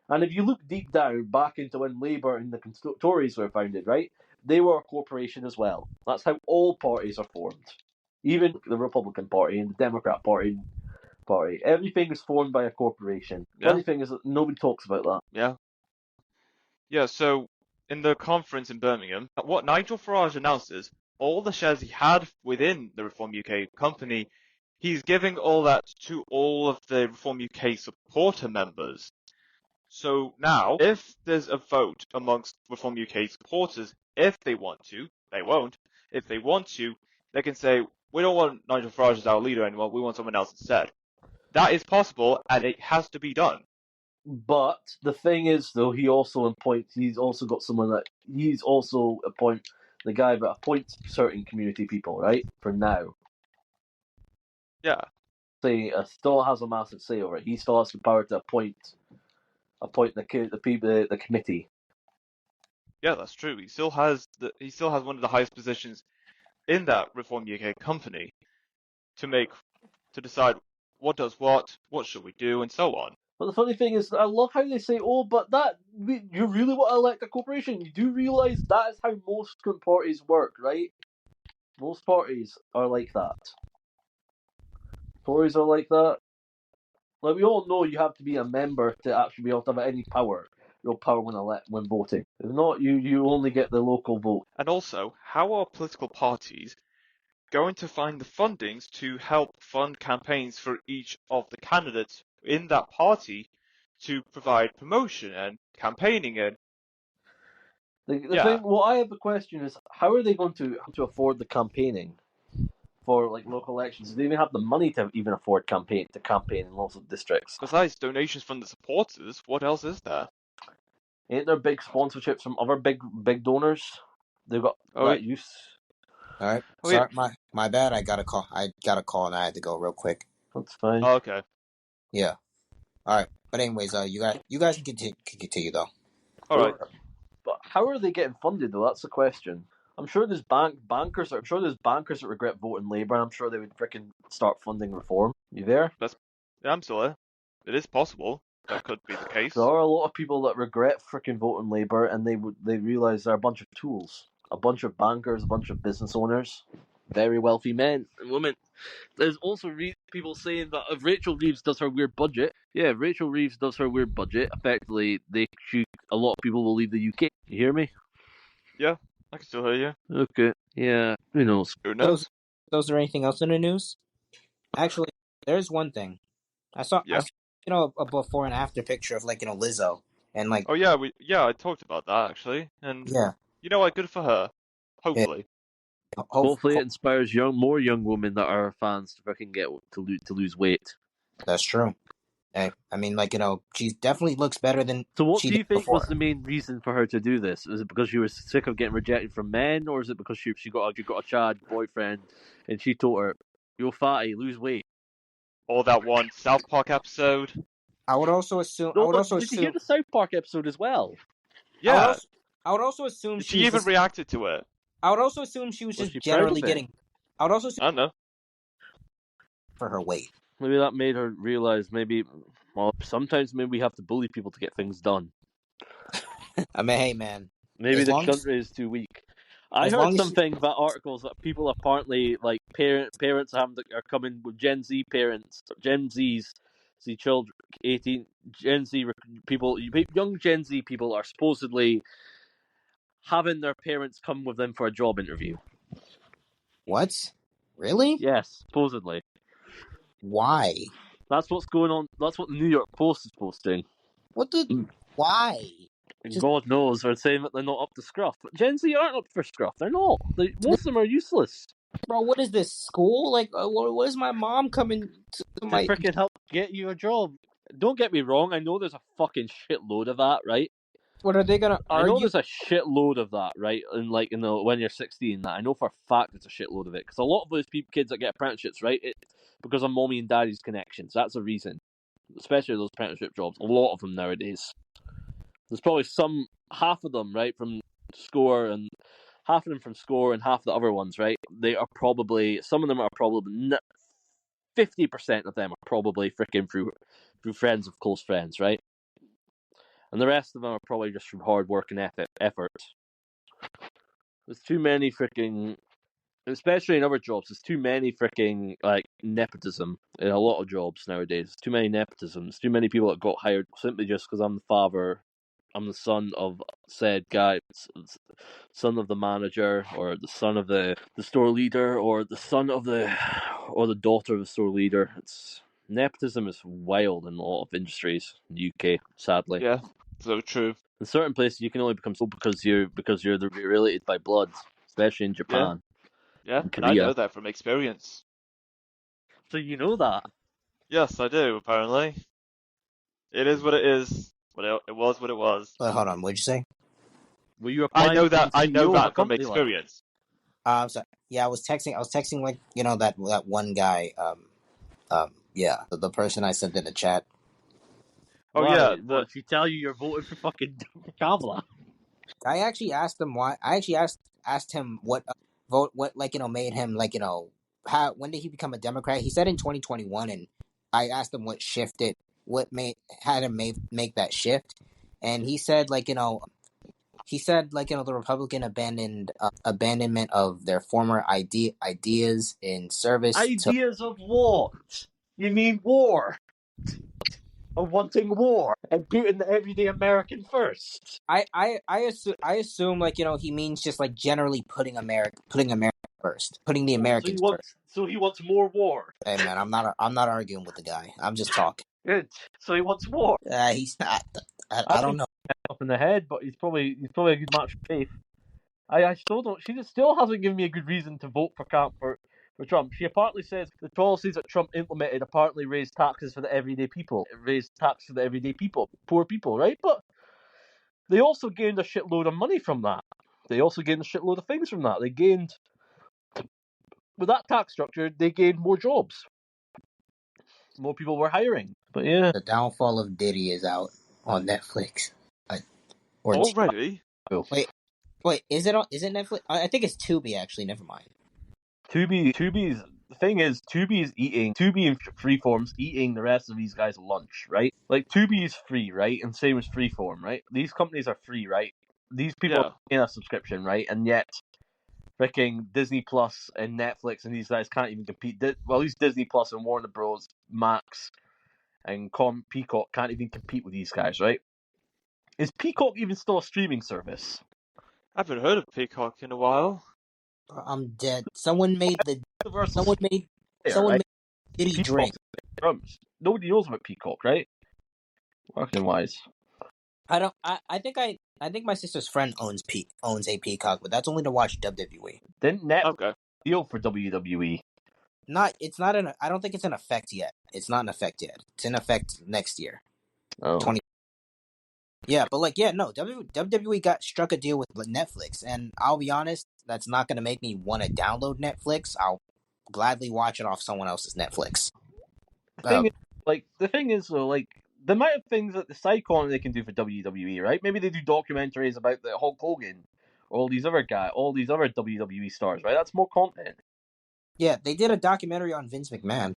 And if you look deep down, back into when Labour and the Tories were founded, right, they were a corporation as well. That's how all parties are formed. Even the Republican Party and the Democrat Party. Everything is formed by a corporation. Yeah. Funny thing is that nobody talks about that. Yeah. Yeah, so in the conference in Birmingham, what Nigel Farage announced is all the shares he had within the Reform UK company, he's giving all that to all of the Reform UK supporter members. So now, if there's a vote amongst Reform UK supporters, if they want to, they won't. If they want to, they can say, we don't want Nigel Farage as our leader anymore, we want someone else instead. That is possible, and it has to be done. But the thing is, though, he's also got someone that he's also the guy that appoints certain community people, right? For now, Yeah. still has a massive say over it. He still has the power to appoint the committee. Yeah, that's true. He still has one of the highest positions in that Reform UK company to decide what does what should we do, and so on. But the funny thing is, I love how they say, "Oh, but you really want to elect a corporation? You do realize that is how most parties work, right? Most parties are like that. Tories are like that. Like, we all know you have to be a member to actually be able to have any real power when voting. If not, you only get the local vote. And also, how are political parties going to find the fundings to help fund campaigns for each of the candidates in that party to provide promotion and campaigning and Thing, what I have the question is, how are they going to afford the campaigning for like local elections? Do they even have the money to even afford campaign in local districts? Besides donations from the supporters, what else is there? Ain't there big sponsorships from other big donors? They've got that use. All right. Sorry, my bad. I got a call. And I had to go real quick. That's fine. Oh, okay. Yeah. All right. But anyways, you guys can continue though. All right. But how are they getting funded though? That's the question. I'm sure there's bankers that regret voting Labour. I'm sure they would freaking start funding Reform. You there? Yeah, I'm still there. It is possible that could be the case. There are a lot of people that regret freaking voting Labour, and they realise they're a bunch of tools, a bunch of bankers, a bunch of business owners, very wealthy men and women. There's also people saying that if Rachel Reeves does her weird budget, effectively a lot of people will leave the UK. You hear me? Yeah, I can still hear you. Okay. Yeah. Who knows? Who knows? Is there anything else in the news? Actually, there's one thing. I saw a before and after picture of Lizzo and like. Oh yeah, I talked about that actually, and yeah. You know what? Good for her. Hopefully. Yeah. Hopefully it inspires more young women that are fans to fucking get to lose weight. That's true. I mean, she definitely looks better than. So what do you think before. was the main reason for her to do this? Is it because she was sick of getting rejected from men, or is it because she got a Chad boyfriend and she told her, "You're fatty, lose weight"? Or that one South Park episode. I would also assume. Did you hear the South Park episode as well? Yeah. I would also assume she even reacted to it. I would also assume she was just generally getting. I would also. I don't know. For her weight. Maybe that made her realize sometimes we have to bully people to get things done. I mean, hey man. Maybe the country is too weak. I As heard long as something about articles that people apparently like parents are coming with Gen Z parents, Gen Zs, see children, 18 Gen Z people, young Gen Z people are supposedly having their parents come with them for a job interview. what? Really? Yes, supposedly. Why? That's what's going on. That's what the New York Post is posting. What the? Why? And Just- God knows they're saying that they're not up to scruff. But Gen Z aren't up for scruff. They're not. Most of them are useless. Bro, what is this school? Like, what is my mom coming to To my? freaking help get you a job. Don't get me wrong. I know there's a fucking shitload of that, right? What are they gonna I know argue? there's a shitload of that, right? And like, when you're 16, that I know for a fact it's a shitload of it because a lot of those kids that get apprenticeships, right? It's because of mommy and daddy's connections. That's a reason. Especially those apprenticeship jobs. A lot of them nowadays. There's probably half of them, right, from Score, and half of them from Score, and half the other ones, right? They are probably, some of them are probably 50% of them are probably freaking through friends of close friends, right? And the rest of them are probably just from hard work and effort. There's too many freaking, especially in other jobs, there's too many freaking like nepotism in a lot of jobs nowadays. Too many nepotisms. Too many people that got hired simply just because I'm the son of said guy, son of the manager, or the son of the store leader, or the daughter of the store leader. It's nepotism is wild in a lot of industries in the UK, sadly. Yeah, so true. In certain places, you can only become so because you're related by blood, especially in Japan. Yeah, and and I Korea. know that from experience. So you know that. Yes, I do, apparently. It is what it is. It was what it was. Wait, hold on. What'd you say? Were you I applying know to that. become I know CEO of a that from company like? experience. I'm sorry. Yeah, I was texting like that one guy. Yeah, the person I sent in the chat. Oh Why? yeah, What? She tell you you're voting for fucking Kamala? I actually asked him why. I actually asked him what what made him how when did he become a Democrat? He said in 2021, and I asked him what made had him make that shift, and he said the Republican abandonment of their former ideas in service to. Ideas of what? You mean war? Of wanting war and putting the everyday American first. I assume he means just generally putting America first, putting the Americans first. So he wants more war. Hey man, I'm not arguing with the guy. I'm just talking. Good. So he wants war. He's not. I don't know. Up in the head, but he's probably a good match for Faith. I still don't. She still hasn't given me a good reason to vote for Trump. She apparently says the policies that Trump implemented apparently raised taxes for the everyday people. It raised tax for the everyday people, poor people, right? But they also gained a shitload of money from that. They also gained a shitload of things from that. They gained, with that tax structure, they gained more jobs. More people were hiring. But yeah. The Downfall of Diddy is out on Netflix. already. Wait, is it Netflix? I think it's Tubi actually. Never mind. Tubi's the thing is, Tubi and Freeform's eating the rest of these guys' lunch, right? Like Tubi is free, right? And same as Freeform, right? These companies are free, right? These people are paying a subscription, right? And yet, freaking Disney Plus and Netflix and these guys can't even compete. Well, at least Disney Plus and Warner Bros, Max, and Peacock can't even compete with these guys, right? Is Peacock even still a streaming service? I haven't heard of Peacock in a while. I'm dead. Someone made Diddy Peacock's drink. Nobody knows about Peacock, right? Marketing wise. I think my sister's friend owns a Peacock, but that's only to watch WWE. Didn't Netflix deal for WWE? I don't think it's in effect yet. It's not in effect yet. It's in effect next year. Oh. Yeah, but WWE struck a deal with Netflix, and I'll be honest, that's not going to make me want to download Netflix. I'll gladly watch it off someone else's Netflix. The thing is, though, the amount of things that the side content they can do for WWE, right? Maybe they do documentaries about the Hulk Hogan, or all these other WWE stars, right? That's more content. Yeah, they did a documentary on Vince McMahon.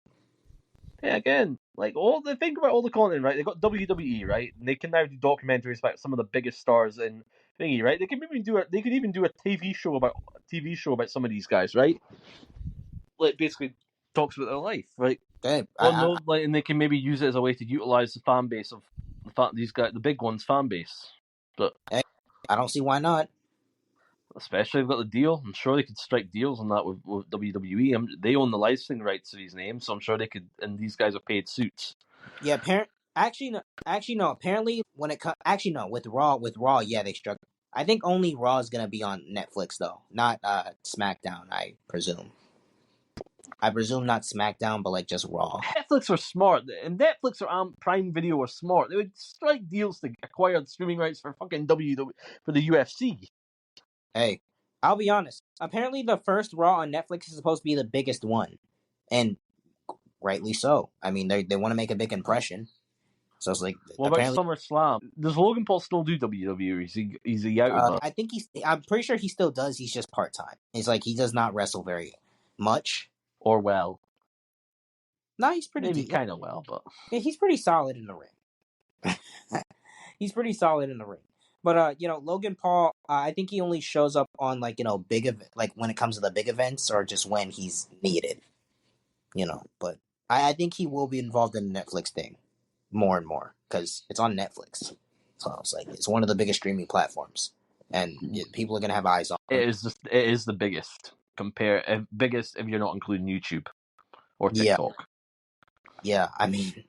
Yeah, again, think about all the content, right? They got WWE, right? And they can now do documentaries about some of the biggest stars in thingy, right? They could even do a TV show about some of these guys, right? Like basically talks about their life, right? Hey, And they can maybe use it as a way to utilize the fan base of these guys, the big ones' fan base. But I don't see why not. especially if they've got the deal, I'm sure they could strike deals on that with WWE. They own the licensing rights to these names, so I'm sure they could. And these guys are paid suits. Yeah, actually no. Apparently, with Raw, yeah, they struck. I think only Raw is gonna be on Netflix though, not SmackDown. I presume. I presume not SmackDown, but like just Raw. Netflix are smart, and Netflix or Prime Video are smart. They would strike deals to acquire the streaming rights for fucking WWE for the UFC. Hey, I'll be honest. Apparently, the first Raw on Netflix is supposed to be the biggest one, and rightly so. I mean, they want to make a big impression. So it's like What apparently, about SummerSlam? Does Logan Paul still do WWE? Is he out of that? I think I'm pretty sure he still does. He's just part time. It's like he does not wrestle very much. Or well, No, he's pretty maybe kind of well, but yeah, he's pretty solid in the ring. He's pretty solid in the ring. But Logan Paul, I think he only shows up on like big like when it comes to the big events or just when he's needed. But I think he will be involved in the Netflix thing more and more because it's on Netflix. So it's like it's one of the biggest streaming platforms, and people are gonna have eyes on it is the biggest biggest if you're not including YouTube or TikTok. Yeah, I mean,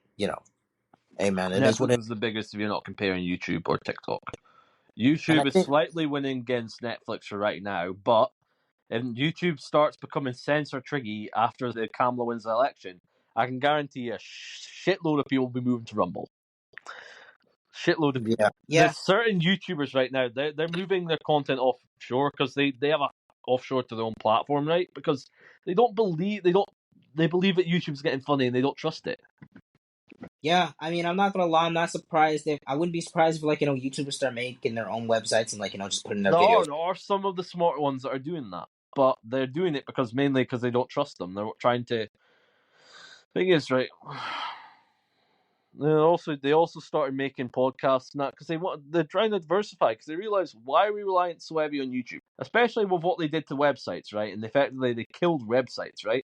hey man, it is what Netflix it is the biggest if you're not comparing YouTube or TikTok. YouTube is slightly winning against Netflix for right now, but if YouTube starts becoming censor tricky after the Kamala wins the election, I can guarantee a shitload of people will be moving to Rumble. Shitload of people. Yeah. There's certain YouTubers right now, they're moving their content offshore because they have a offshore to their own platform, right? Because they believe that YouTube's getting funny and they don't trust it. Yeah, I mean, I'm not gonna lie. I'm not surprised. I wouldn't be surprised if YouTubers start making their own websites and just putting their videos. There are some of the smart ones that are doing that, but they're doing it mainly because they don't trust them. They're trying to. Thing is, right? They also started making podcasts now because they're trying to diversify because they realize why are we relying so heavy on YouTube, especially with what they did to websites, right? And effectively they killed websites, right?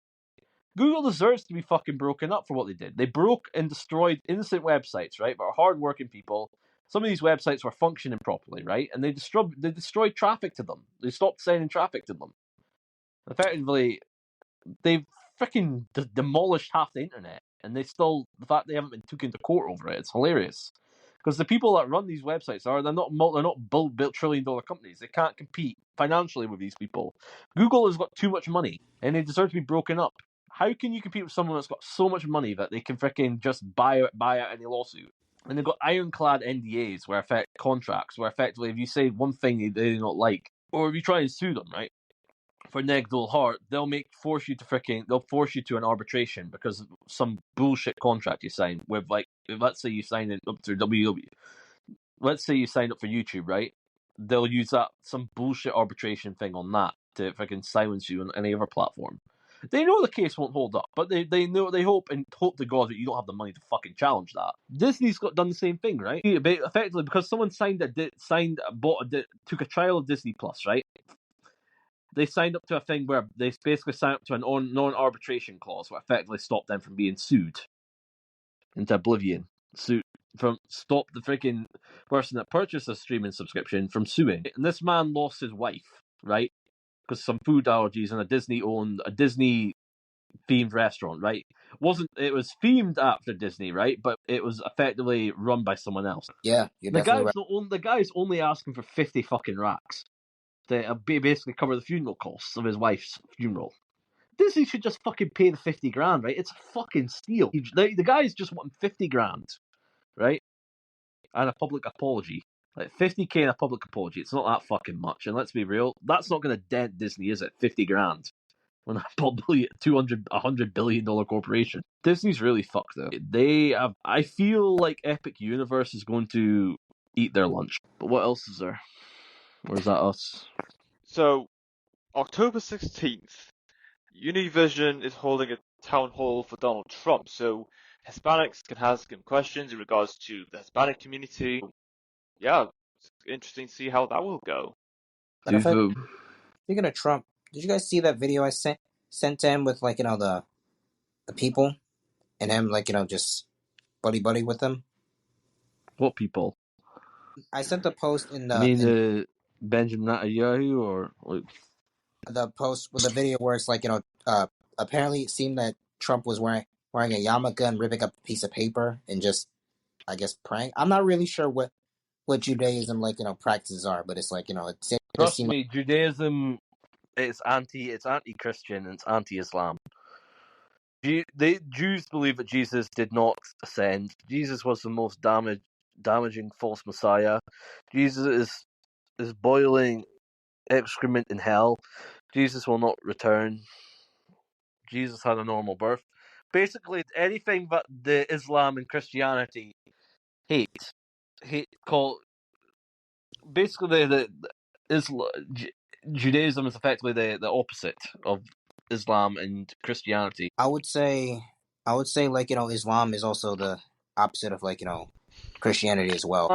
Google deserves to be fucking broken up for what they did. They broke and destroyed innocent websites, right? But hardworking people. Some of these websites were functioning properly, right? And they destroyed traffic to them. They stopped sending traffic to them. Effectively, they've freaking demolished half the internet, and the fact they haven't been taken to court over it, it's hilarious. Because the people that run these websites they're not built $1 trillion companies. They can't compete financially with these people. Google has got too much money, and they deserve to be broken up. How can you compete with someone that's got so much money that they can freaking just buy out any lawsuit? And they've got ironclad NDAs contracts where effectively if you say one thing they do not like, or if you try and sue them, right? For negative heart, they'll force you to an arbitration because of some bullshit contract you sign with let's say you sign it up through WWE. Let's say you sign up for YouTube, right? They'll use some bullshit arbitration thing on that to freaking silence you on any other platform. They know the case won't hold up, but they hope to God that you don't have the money to fucking challenge that. Disney's done the same thing, right? Effectively, because someone took a trial of Disney Plus, right? They signed up to a thing where they basically signed up to a non-arbitration clause, where effectively stopped them from being sued into oblivion. Stop the freaking person that purchased a streaming subscription from suing. And this man lost his wife, right? Because some food allergies and a Disney themed restaurant, right? It was themed after Disney, right? But it was effectively run by someone else. Yeah, you're definitely right. The guy's only asking for 50 fucking racks to basically cover the funeral costs of his wife's funeral. Disney should just fucking pay the 50 grand, right? It's a fucking steal. The guy's just wanting 50 grand, right? And a public apology. Like 50k and a public apology. It's not that fucking much. And let's be real, that's not going to dent Disney, is it? 50 grand. When a $100 billion corporation. Disney's really fucked though. I feel like Epic Universe is going to eat their lunch. But what else is there? Or is that us? So, October 16th, Univision is holding a town hall for Donald Trump, so Hispanics can ask him questions in regards to the Hispanic community. Yeah, It's interesting to see how that will go. Matter of fact, speaking of Trump, did you guys see that video I sent to him with like the people and him like just buddy with them? What people? I sent the post in You mean Benjamin Netanyahu or like? the post with the video where it's like apparently it seemed that Trump was wearing a yarmulke and ripping up a piece of paper and just I guess praying. I'm not really sure what Judaism like practices are, but it's like it just Trust seemed me, Judaism it's anti-Christian and it's anti-Islam. Jews believe that Jesus did not ascend. Jesus was the most damaging false messiah. Jesus is boiling excrement in hell. Jesus will not return. Jesus had a normal birth. Basically, anything that the Islam and Christianity hate call basically Judaism is effectively the opposite of Islam and Christianity. I would say like Islam is also the opposite of like Christianity as well.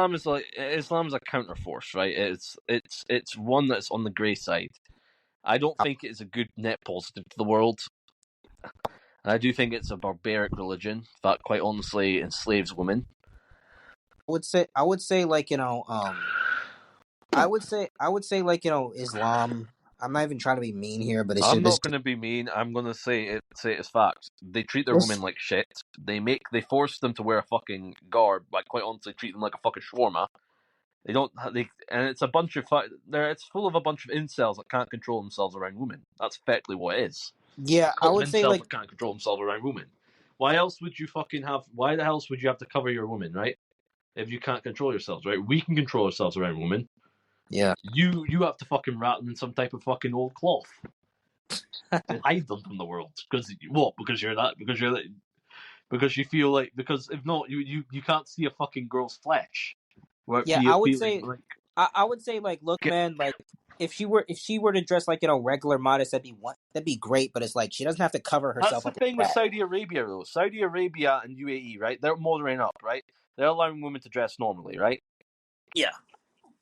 Islam's a counterforce, right? It's one that's on the grey side. I don't think it's a good net positive to the world. And I do think it's a barbaric religion that quite honestly enslaves women. I would say like I would say like Islam. I'm not even trying to be mean here, but it's I'm just not going to be mean. I'm going to say it as facts. They treat their this, women like shit. They force them to wear a fucking garb. Like quite honestly, treat them like a fucking shawarma. They don't. And it's a bunch of it's full of a bunch of incels that can't control themselves around women. That's effectively what it is. yeah. It's I called would say incels like that can't control themselves around women. Why else would you fucking have? Why the hell would you have to cover your women, right? If you can't control yourselves, right? We can control ourselves around women. yeah. You have to fucking wrap them in some type of fucking old cloth and hide them from the world because what? Because you feel like because if not you can't see a fucking girl's flesh. Yeah, I would say I would say like look man, like if she were to dress like regular modest, that'd be great, but it's like she doesn't have to cover That's herself the up thing like with that. Saudi Arabia though. Saudi Arabia and UAE, right? They're moderating up, right? They're allowing women to dress normally, right? Yeah.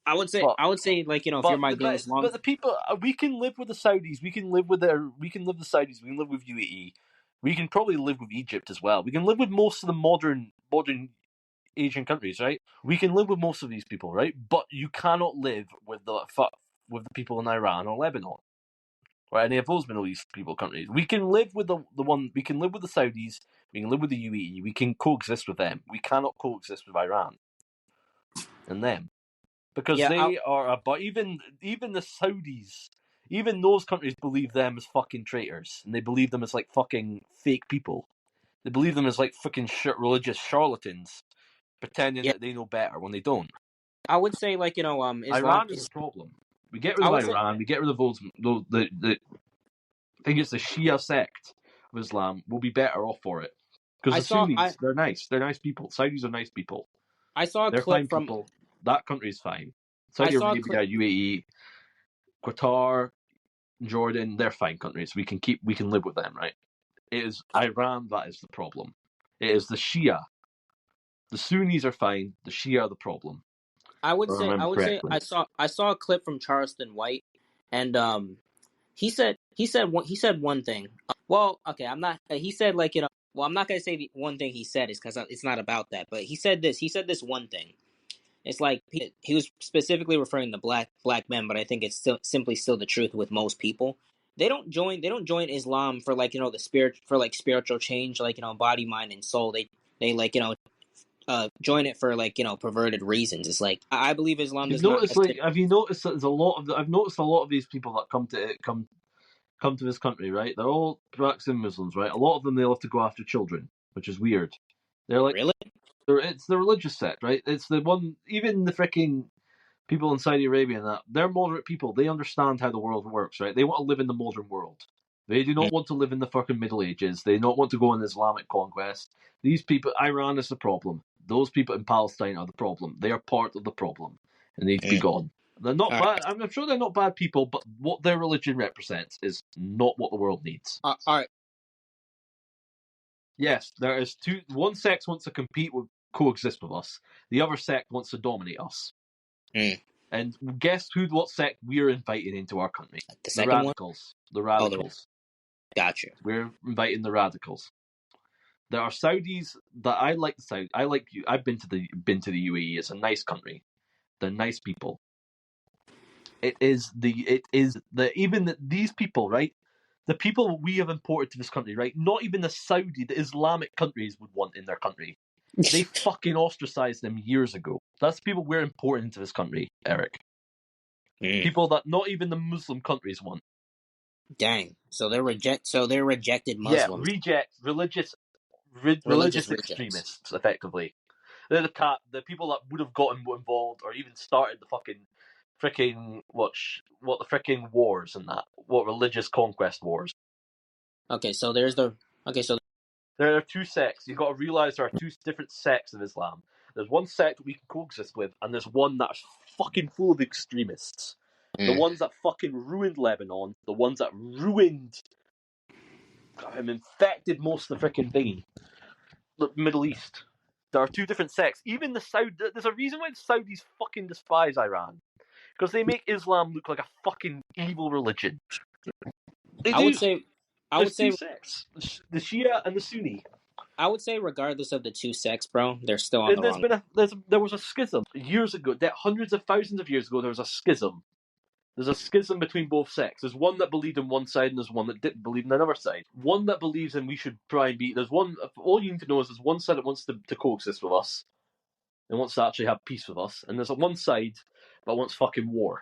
I would say But like if you're my girl Islam. but the people we can live with the Saudis. We can live with the Saudis. We can live with UAE. We can probably live with Egypt as well. We can live with most of the modern Asian countries, right? We can live with most of these people, right? But you cannot live with the people in Iran or Lebanon or any of those Middle East people countries. We can live with we can live with the Saudis. We can live with the UAE. We can coexist with them. We cannot coexist with Iran and them. Because Yeah, they are, but even the Saudis, even those countries believe them as fucking traitors, and they believe them as like fucking fake people. They believe them as like fucking religious charlatans, pretending yeah. that they know better when they don't. I would say like Islam Iran is is. a problem. We get rid I of would say Iran. We get rid of those. I think it's the Shia sect of Islam. We'll be better off for it because I the saw Sunnis, they're nice. They're nice people. Saudis are nice people. I saw a They're clip fine from people. That country is fine. I Saudi saw a Arabia, clip. UAE, Qatar, Jordan, they're fine countries. We can live with them, right? It is Iran that is the problem. It is the Shia. The Sunnis are fine. The Shia are the problem. I would If I say remember correctly. I saw a clip from Charleston White, and he said one thing. Well, okay, I'm not. He said like well, I'm not gonna say the one thing he said is because it's not about that. But he said this. He said this one thing. It's like he was specifically referring to black men, but I think it's still the truth with most people. They don't join Islam for like the spirit for like spiritual change, like body, mind, and soul. They like join it for like perverted reasons. It's like I believe Islam does not necessarily. Have you noticed that there's a lot of I've noticed a lot of these people that come to this country, right? They're all practicing Muslims, right? A lot of them they love to go after children, which is weird. They're like Really? it's the religious sect, right? It's the one even the freaking people in Saudi Arabia and that they're moderate people. They understand how the world works, right? They want to live in the modern world. They do not want to live in the fucking Middle Ages. They do not want to go on Islamic conquest. These people, Iran is the problem. Those people in Palestine are the problem. They are part of the problem and need to be gone. They're not All bad. I'm sure they're not bad people, but what their religion represents is not what the world needs. All right. Yes, there is one sect wants to compete with coexist with us. The other sect wants to dominate us. Mm. And guess what sect we're inviting into our country? The second one? Radicals. The radicals. Gotcha. We're inviting the radicals. There are Saudis that I like. The Saudi. I like you. I've been to the UAE. It's a nice country. They're nice people. These people, right? The people we have imported to this country, right? Not even the Islamic countries would want in their country. They fucking ostracized them years ago. That's the people we're importing into this country, Eric. People that not even the Muslim countries want. Dang. So they're rejected Muslims. Yeah, religious extremists, effectively. They're the people that would have gotten involved or even started the what the freaking wars and that. What religious conquest wars. So there are two sects. You've got to realize there are two different sects of Islam. There's one sect we can coexist with, and there's one that's fucking full of extremists. The ones that fucking ruined Lebanon, the ones that ruined and infected most of the freaking thingy. The Middle East. There are two different sects. Even the Saudi. There's a reason why the Saudis fucking despise Iran. Because they make Islam look like a fucking evil religion. They do. I would say two sects: the Shia and the Sunni. I would say, regardless of the two sects, bro, they're still on the wrong. There was a schism years ago. Hundreds of thousands of years ago, there was a schism. There's a schism between both sects. There's one that believed in one side, and there's one that didn't believe in another side. One that believes in we should try and be. There's one. All you need to know is there's one side that wants to coexist with us, and wants to actually have peace with us, and there's one side that wants fucking war.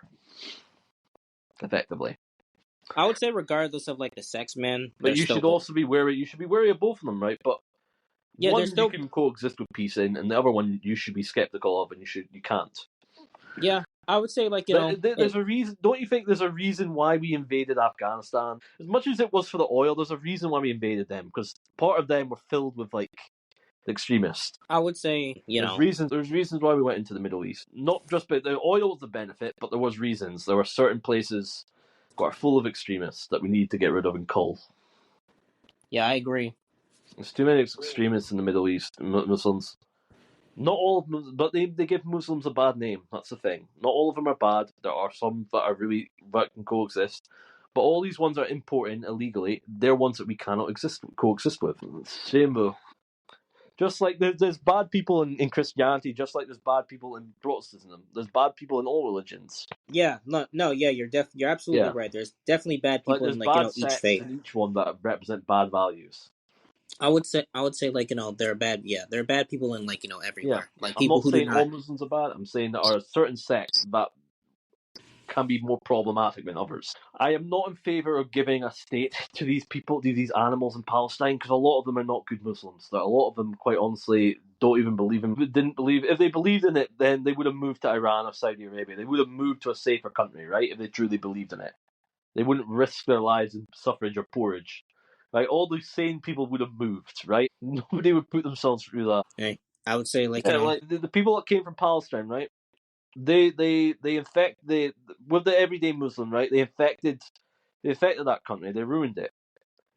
Effectively. I would say, regardless of like the sex, man. But you should also be wary. You should be wary of both of them, right? But yeah, one you can coexist with peace in, and the other one you should be skeptical of, and you can't. Yeah, I would say, like, there's a reason. Don't you think there's a reason why we invaded Afghanistan? As much as it was for the oil, there's a reason why we invaded them, because part of them were filled with like the extremists. I would say, there's reasons why we went into the Middle East. Not just but the oil was the benefit, but there was reasons. There were certain places that are full of extremists that we need to get rid of and cull. Yeah, I agree. There's too many extremists in the Middle East, Muslims. Not all of them, but they give Muslims a bad name. That's the thing. Not all of them are bad. There are some that are that can coexist. But all these ones are importing illegally. They're ones that we cannot coexist with. Shame though. Just like there's bad people in Christianity, just like there's bad people in Protestantism. There's bad people in all religions. Yeah, you're absolutely right. There's definitely bad people in each faith. In each one that represent bad values. I would say like they're bad. Yeah, there are bad people in everywhere. Yeah. Like people I'm not saying all Muslims are bad. I'm saying there are certain sects that can be more problematic than others. I am not in favor of giving a state to these people, to these animals in Palestine, because a lot of them are not good Muslims. A lot of them, quite honestly, don't even believe in. Didn't believe. If they believed in it, then they would have moved to Iran or Saudi Arabia. They would have moved to a safer country, right? If they truly believed in it, they wouldn't risk their lives in suffrage or porridge. Right, all those sane people would have moved, right? Nobody would put themselves through that. Hey, I would say like the people that came from Palestine, right? They with the everyday Muslim, right? They infected that country. They ruined it.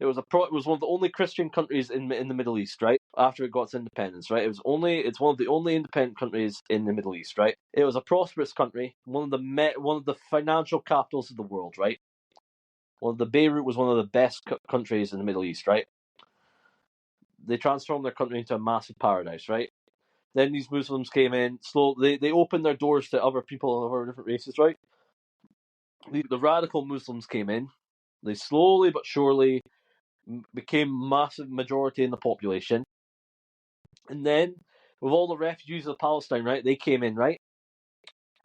It was one of the only Christian countries in the Middle East, right? After it got its independence, right? It's one of the only independent countries in the Middle East, right? It was a prosperous country, one of the financial capitals of the world, right? Beirut was one of the best countries in the Middle East, right? They transformed their country into a massive paradise, right? Then these Muslims came in, they opened their doors to other people of other different races, right? The radical Muslims came in. They slowly but surely became massive majority in the population. And then, with all the refugees of Palestine, right, they came in, right?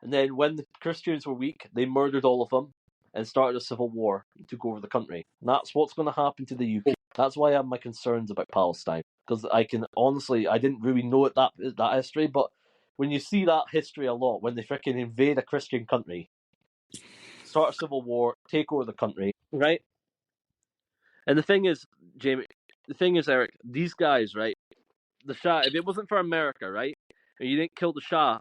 And then when the Christians were weak, they murdered all of them and started a civil war and took over the country. And that's what's going to happen to the UK. That's why I have my concerns about Palestine. Because I didn't really know that history, but when you see that history a lot, when they freaking invade a Christian country, start a civil war, take over the country, right? And the thing is, Jamie, Eric, these guys, right, the Shah, if it wasn't for America, right, and you didn't kill the Shah,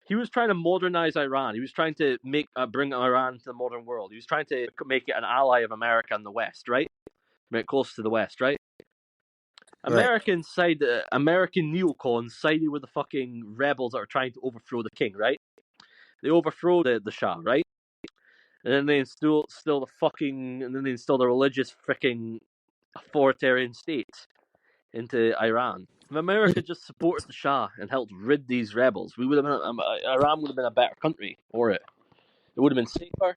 he was trying to modernize Iran. He was trying to bring Iran to the modern world. He was trying to make it an ally of America in the West, right? Bring it close to the West, right? American neocons sided with the fucking rebels that are trying to overthrow the king, right? They overthrow the Shah, right? And then they instill the religious freaking authoritarian state into Iran. If America just supported the Shah and helped rid these rebels, Iran would have been a better country for it. It would have been safer.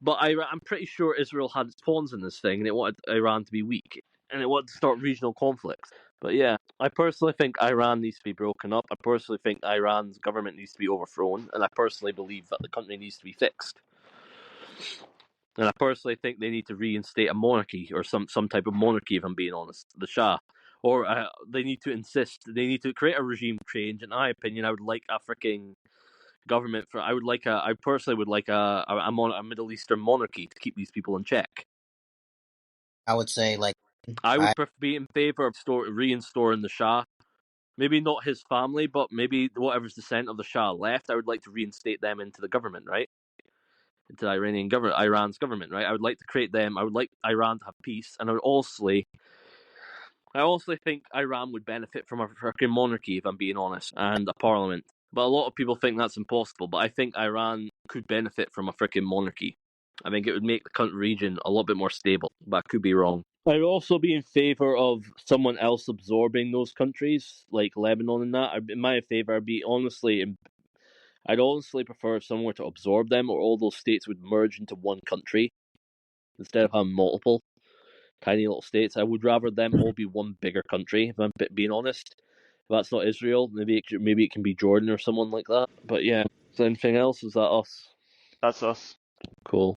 But I'm pretty sure Israel had its pawns in this thing, and it wanted Iran to be weak, and it wanted to start regional conflicts. But yeah, I personally think Iran needs to be broken up. I personally think Iran's government needs to be overthrown, and I personally believe that the country needs to be fixed. And I personally think they need to reinstate a monarchy or some type of monarchy, if I'm being honest, the Shah. Or they need to create a regime change. In my opinion, I would like a freaking government I personally would like a Middle Eastern monarchy to keep these people in check. I would say like I would be in favor of reinstalling the Shah. Maybe not his family, but maybe whatever's descent of the Shah left. I would like to reinstate them into the government, right? Into Iran's government, right? I would like to create them. I would like Iran to have peace, and I also think Iran would benefit from a freaking monarchy, if I'm being honest, and a parliament. But a lot of people think that's impossible. But I think Iran could benefit from a freaking monarchy. I think it would make the country region a lot bit more stable. But I could be wrong. I would also be in favor of someone else absorbing those countries, like Lebanon and that. In my favor, I'd honestly prefer if someone were to absorb them, or all those states would merge into one country instead of having multiple tiny little states. I would rather them all be one bigger country, if I'm being honest. If that's not Israel, maybe it can be Jordan or someone like that. But yeah, is there anything else? Is that us? That's us. Cool.